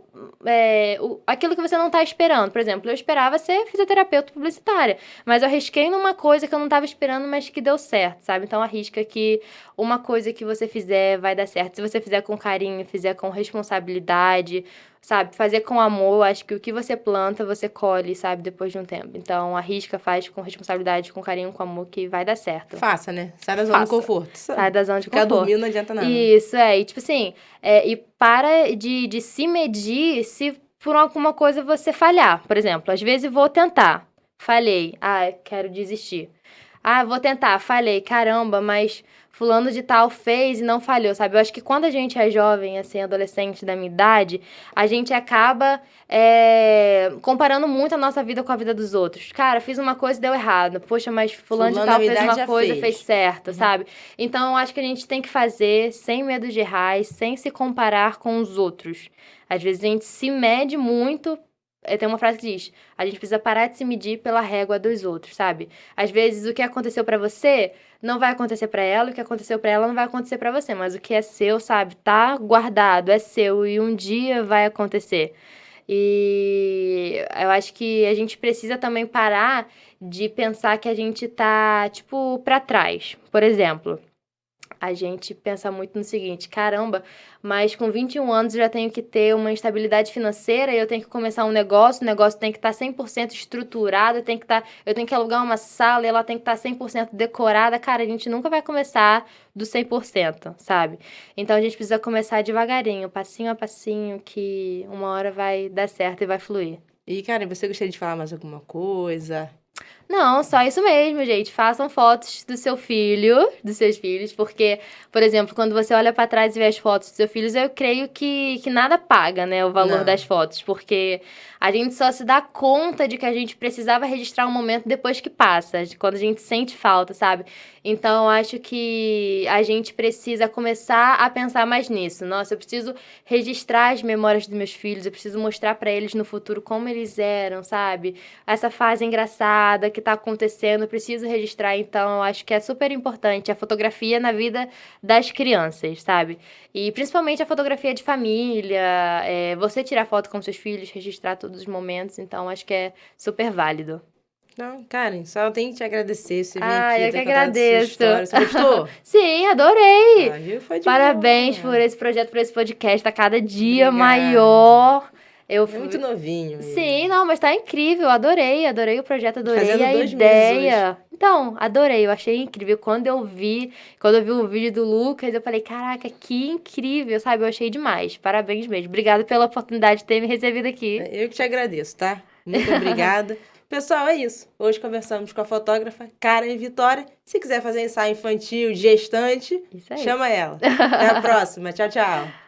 Aquilo que você não tá esperando. Por exemplo, eu esperava ser fisioterapeuta publicitária, mas eu arrisquei numa coisa que eu não tava esperando, mas que deu certo, sabe? Então arrisca que uma coisa que você fizer vai dar certo. Se você fizer com carinho, fizer com responsabilidade, sabe? Fazer com amor, eu acho que o que você planta, você colhe, sabe? Depois de um tempo. Então arrisca, faz com responsabilidade, com carinho, com amor, que vai dar certo. Faça, né? Sai da zona de Faça. conforto. Sai da zona de Ficar conforto. dormindo não adianta nada. Isso, e tipo assim, e para de se medir se por alguma coisa você falhar. Por exemplo, às vezes vou tentar, falhei, quero desistir. Vou tentar, falhei, caramba, mas fulano de tal fez e não falhou, sabe? Eu acho que quando a gente é jovem, assim, adolescente da minha idade, a gente acaba comparando muito a nossa vida com a vida dos outros. Cara, fiz uma coisa e deu errado. Poxa, mas fulano de tal fez uma coisa e fez certo, sabe? Então, eu acho que a gente tem que fazer sem medo de errar e sem se comparar com os outros. Às vezes a gente se mede muito. Tem uma frase que diz: a gente precisa parar de se medir pela régua dos outros, sabe? Às vezes o que aconteceu pra você não vai acontecer pra ela, o que aconteceu pra ela não vai acontecer pra você, mas o que é seu, sabe? Tá guardado, é seu e um dia vai acontecer. E eu acho que a gente precisa também parar de pensar que a gente tá, tipo, pra trás. Por exemplo, a gente pensa muito no seguinte: caramba, mas com 21 anos eu já tenho que ter uma estabilidade financeira e eu tenho que começar um negócio, o negócio tem que estar 100% estruturado, eu tenho que alugar uma sala e ela tem que estar 100% decorada. Cara, a gente nunca vai começar do 100%, sabe? Então a gente precisa começar devagarinho, passinho a passinho, que uma hora vai dar certo e vai fluir. E, Karen, você gostaria de falar mais alguma coisa? Não, só isso mesmo, gente. Façam fotos do seu filho, dos seus filhos, porque, por exemplo, quando você olha pra trás e vê as fotos dos seus filhos, eu creio que nada paga, né, o valor das fotos, porque a gente só se dá conta de que a gente precisava registrar um momento depois que passa, quando a gente sente falta, sabe? Então, eu acho que a gente precisa começar a pensar mais nisso. Nossa, eu preciso registrar as memórias dos meus filhos, eu preciso mostrar pra eles no futuro como eles eram, sabe? Essa fase engraçada que tá acontecendo, eu preciso registrar. Então, eu acho que é super importante a fotografia na vida das crianças, sabe? E principalmente a fotografia de família, você tirar foto com seus filhos, registrar todos os momentos. Então, acho que é super válido. Não, Karen, só tenho que te agradecer. Você veio aqui, eu que ter contado sua agradeço. história. Você gostou? Sim, adorei. Viu? Foi de Parabéns boa. por esse projeto, por esse podcast. Tá cada dia Obrigada. maior. É muito novinho. Sim, não, mas tá incrível. Adorei o projeto, adorei Fazendo a 2 meses ideia. Então, adorei, eu achei incrível. Quando eu vi o vídeo do Lucas, eu falei, caraca, que incrível, sabe? Eu achei demais. Parabéns mesmo. Obrigada pela oportunidade de ter me recebido aqui. Eu que te agradeço, tá? Muito obrigada. Pessoal, é isso. Hoje conversamos com a fotógrafa Karen Vitória. Se quiser fazer ensaio infantil, gestante, Isso aí. chama ela. Até a próxima. Tchau, tchau.